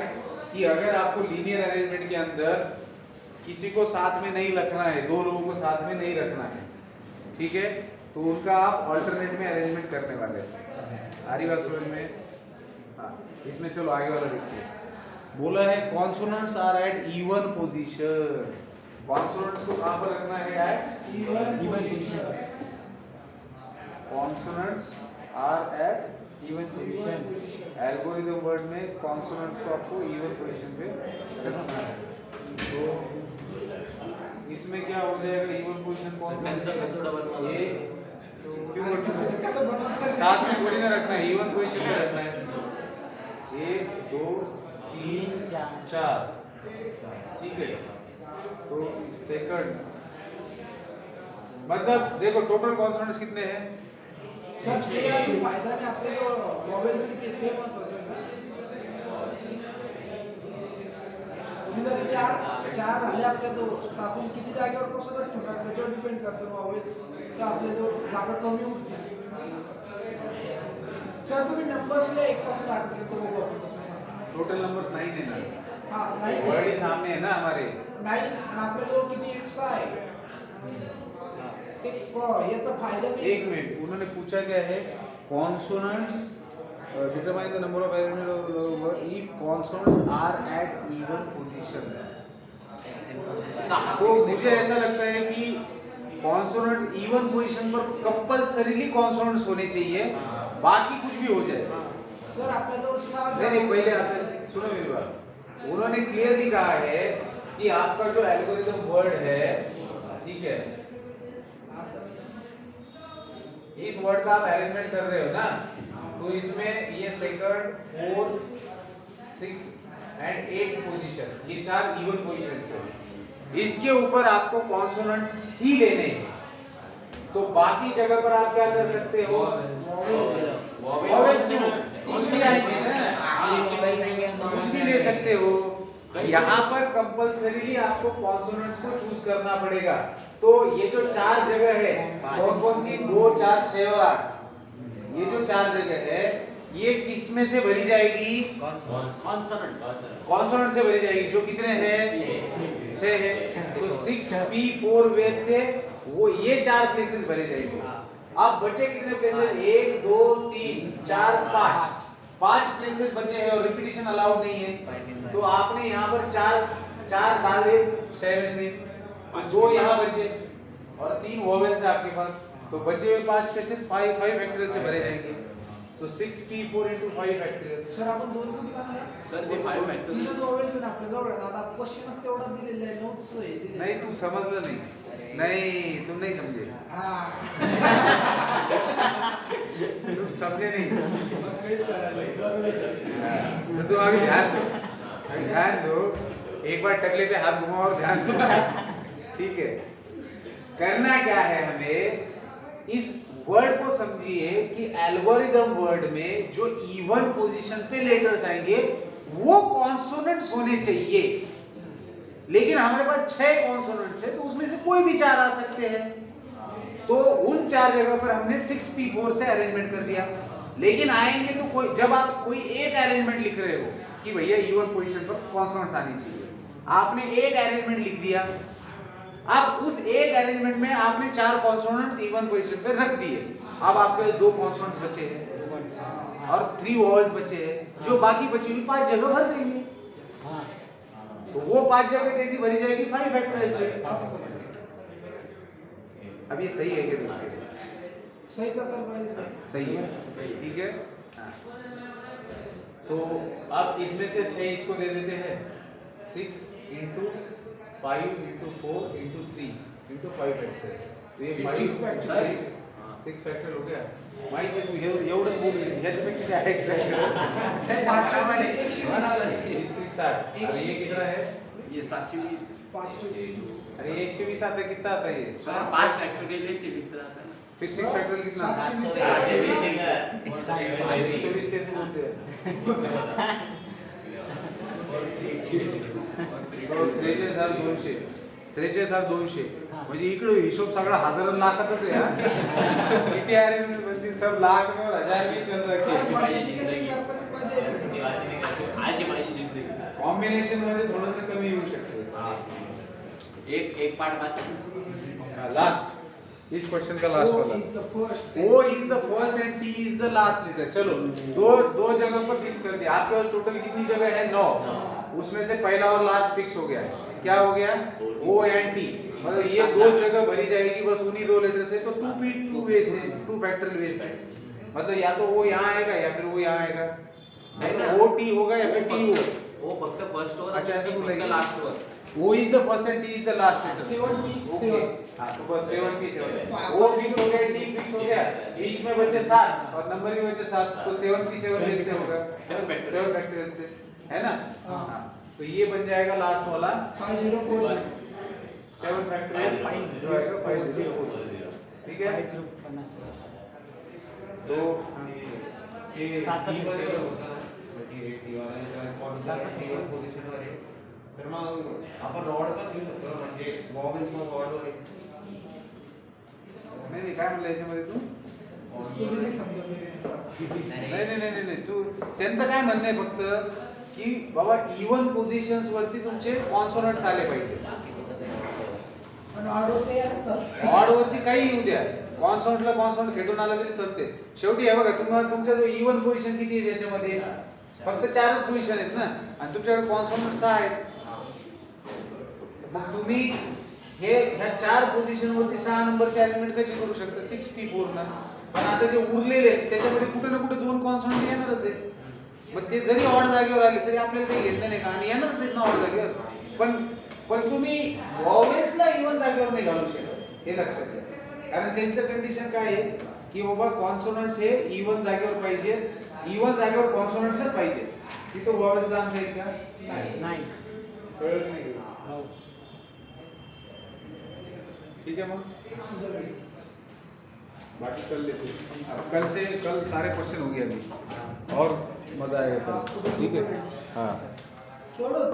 कि अगर आपको लीनियर अरेंजमेंट के अंदर किसी को साथ में नहीं रखना है, 2 लोगों को साथ में नहीं रखना है, ठीक है, तो उनका आप अल्टरनेट में अरेंजमेंट करने वाले हैं। आ रही बात समझ में? हाँ इसमें चलो आगे वाला देखते हैं। बोला है consonants are at even position. Consonants को कहां पर रखना है? At even position. Consonants are at even position. Algorithm word में कॉन्सोनेंट्स को आपको इवन पोजीशन पे रखना है। तो इसमें क्या हो जाएगा? इवन पोजीशन कौन सा? ये कसं बनवणार? साथ में थोड़ी ना रखना है, इवन पोजीशन पे रखना है। 1 2 3 4 ठीक है। तो सेकंड मतलब देखो टोटल कॉन्सोनेंट्स कितने हैं? सर ते असून फायदा नाही, आपले वॉवेल्स किती ते महत्त्वाचं आहे ना। तुम्ही जर 4 झाले आपल्या तो आपण किती जागेवर कसं ठेवणार त्याच्यावर डिपेंड करतं वॉवेल्स, तर आपल्या जो जागा कमी होते। सर तुम्ही नंबर्स ले 1 पासून 8 पर्यंत बघू आपण कसं। टोटल नंबर्स 9 है ना? हां 9 वर्ड ही सामने है ना हमारे। 9 आणि आपल्या जो किती हिस्सा आहे ते याचा फायदा नाही। 1 मिनट, उन्होंने पूछा क्या है consonants determine the number of arrangement of the word if consonants are at even positions. तो मुझे ऐसा लगता है कि कॉन्सोनेंट इवन पोजीशन पर कंपल्सरीली कॉन्सोनेंट्स होने चाहिए, बाकी कुछ भी हो जाए। सर आपल्याजवळ सहा नहीं पहले आता है, सुनो मेरी बात, उन्होंने क्लियरली कहा है कि आपका जो एल्गोरिथम वर्ड है, ठीक है, इस वर्ड का आप अरेंजमेंट कर रहे हो ना, तो इसमें ये सेकंड, फोर्थ, 6 एंड 8 पोजीशन, ये 4 इवन पोजीशंस है। इसके ऊपर आपको कॉन्सोनेंट्स ही लेने हैं, तो बाकी जगह पर आप क्या कर सकते हो, वॉवेल्स कुछ भी आएंगे ना, कुछ भी ले सकते हो। यहाँ पर कंपल्सरीली आपको कॉन्सोनेंट्स को चूज करना पड़ेगा। तो ये जो 4 जगह है, कौन कौन सी, 2, 4, 6 और 8, ये जो 4 जगह है, ये किस में से भरी जाएगी, कॉन्सोनेंट से भरी जाएगी, जो कितने हैं, 6 है। तो 6p4 वेज से वो ये 4 प्लेसेस भरे जाएंगे। अब बचे कितने प्लेसेस, 1 2 3 4 5 प्लेसेस बचे हैं और रिपीटिशन अलाउड नहीं है। तो आपने यहाँ पर 4 डाले 6 में से, 2 यहाँ बचे और 3 वोवेल्स है आपके पास, तो बचे हुए 5 प्लेसेस 5 फैक्टोरियल से भरे जाएंगे। तो 6p4 into 5 फैक्टोरियल। सर आपण 2 कुठे काढले सर ते 5 फॅक्टोरियल तीनच वॉवेल्स ना आपल्याजवळ, आता क्वेश्चन तेवढा दिलेला आहे, नोट्स आहे दिलेले। नहीं तू समझलं नहीं, नहीं तुम नहीं समझे, हां तुम समझे नहीं। मग काहीच कळालं नाही, बरोबर तो तुम अभी ध्यान दो, एक बार टकले पे हाथ घुमाओ और ध्यान दो, ठीक है। करना क्या है, हमें इस वर्ड को समझिए कि एल्गोरिदम वर्ड में जो इवन पोजीशन पे लेटर्स आएंगे वो कॉन्सोनेंट्स होने चाहिए, लेकिन हमारे पास 6 कॉन्सोनेंट्स है, तो उसमें से कोई भी 4 आ सकते हैं। तो उन 4 जगह पर हमने 6p4 से अरेंजमेंट कर दिया। लेकिन आएंगे तो कोई, जब आप कोई एक अरेंजमेंट लिख रहे हो कि भैया इवन पोजीशन पर कॉन्सोनेंट्स आनी चाहिए, आपने एक अरेंजमेंट लिख दिया, अब उस एक अरेंजमेंट में आपने 4 कॉन्सोनेंट्स इवन पोजीशन पे रख दिए। अब आपके 2 कॉन्सोनेंट्स बचे हैं और 3 वॉवेल्स बचे हैं, जो बाकी बची हुई 5 जगह भर देंगे। तो वो 5 जगह कैसी भरी जाएगी, 5 फैक्टोरियल से। अब ये सही है कि नहीं, सही का सर पहले सही है, ठीक है। हाँ। तो अब इसमें से 6 इसको दे देते हैं, 6 into 5 into 4 into 3 into 5 factorial. तो ये 6 फैक्टोरियल, 6 फैक्टोरियल हो गया। माहिती आहे तू एवढं बोल, ह्याच्यापेक्षा काय आहे, 60। अरे ये कितना है, ये 720, 520। अरे 120 आता है, कितना आता है ये, सर 5 फॅक्टोरियल से विस्तार आता है ना। फिर 6 फैक्टोरियल कितना, 720 720 कैसे बोलते हैं, 43,200 43,200 म्हणजे इकडे हिशोब सगळा हजार आणि लाखातच आहे हा। किती आहे रे, म्हणजे सब लाख में और हजार भी चल रहा है। आज माझी जिंदगी कॉम्बिनेशन मध्ये थोडंसं कमी येऊ शकते। एक पार्ट बाकी, लास्ट, इस क्वेश्चन का लास्ट वाला, the first, O is the first and T is the last letter। चलो दो जगह पर फिक्स कर दिया। आपके पास टोटल कितनी जगह है, 9, उसमें से पहला और लास्ट फिक्स हो गया। क्या हो गया, O and T, मतलब ये 2 जगह भरी जाएगी बस उन्हीं 2 लेटर से। तो 2p2 वे से, 2 फैक्टोरियल वे से, मतलब या तो वो यहाँ आएगा या फिर वो यहाँ आएगा, O T होगा या फिर T होगा। वो फक्त फर्स्ट वर, अच्छा ऐसे बोलेंगे, last were, O is the first and T is the last letter। 7p7। हाँ तो बस 7p7, O फिक्स हो गया, T फिक्स हो गया, बीच में बचे 7 और नंबर भी बचे 7, तो 7p7 से होगा 7 फैक्टोरियल से, है ना। हाँ तो ये बन जाएगा लास्ट वाला 5040। 7 फैक्टोरियल जो आएगा 5040, ठीक है। तो ये सी मध्ये होता ना, मटेरियल सी वाला किंवा फॉर्म्युला सी वर पोझिशन वर आहे, तर मग आपण रॉड पण घेऊ शकतो ना, म्हणजे वॉवेल्स मग रॉड वर नाही काय म्हणलं याच्यामध्ये तू, उसको भी नहीं समझा मेरे साथ। नाही तू त्यांचं काय म्हणणं आहे फक्त की बाबा इवन पोझिशन्स वरती तुमचे कॉन्सोनंट्स आले पाहिजे, आणि ऑर्डर ते यार चालतं। ऑड वरती काही येऊ द्या, कॉन्सोनंटला कॉन्सोनंट खेटून आला तरी चालते. शेवटी हे बघा तुम्हाला तुमचा जो इवन पोझिशन किती आहे त्याच्यामध्ये फक्त 4च पोझिशन आहेत ना आणि तुमच्याकडे कॉन्सोनंट 6 आहेत. मग तुम्ही हे ह्या 4 पोझिशन वरती 6 नंबरचे एलिमेंट कसे करू शकता 6p पूर्ण. पण आता जे उरलेले आहेत त्याच्यामध्ये कुठे ना कुठे 2 कॉन्सोनंट येणारच आहे. मग ते जरी ऑड जागेवर आले तरी आपल्याला काही घेतलं नाही का आणि येणारच आहेत ना ऑड जागेवर. पण तुम्ही वॉवेल्सला इवन जागेवर नाही घालू शकत हे लक्षात घ्या. कारण त्यांचं कंडिशन काय आहे की बाबा कॉन्सोनंट्स हे इवन जागेवर पाहिजे, इवन जागेवर कॉन्सोनंट्सच पाहिजे. तिथं वॉवेल्सला आणता येईल का? नाही. कळत नाही. ठीक है मग बाकी कल लेते हैं. अब कल सारे क्वेश्चन हो गए अभी और मजा आएगा कल. ठीक है हाँ. थोडं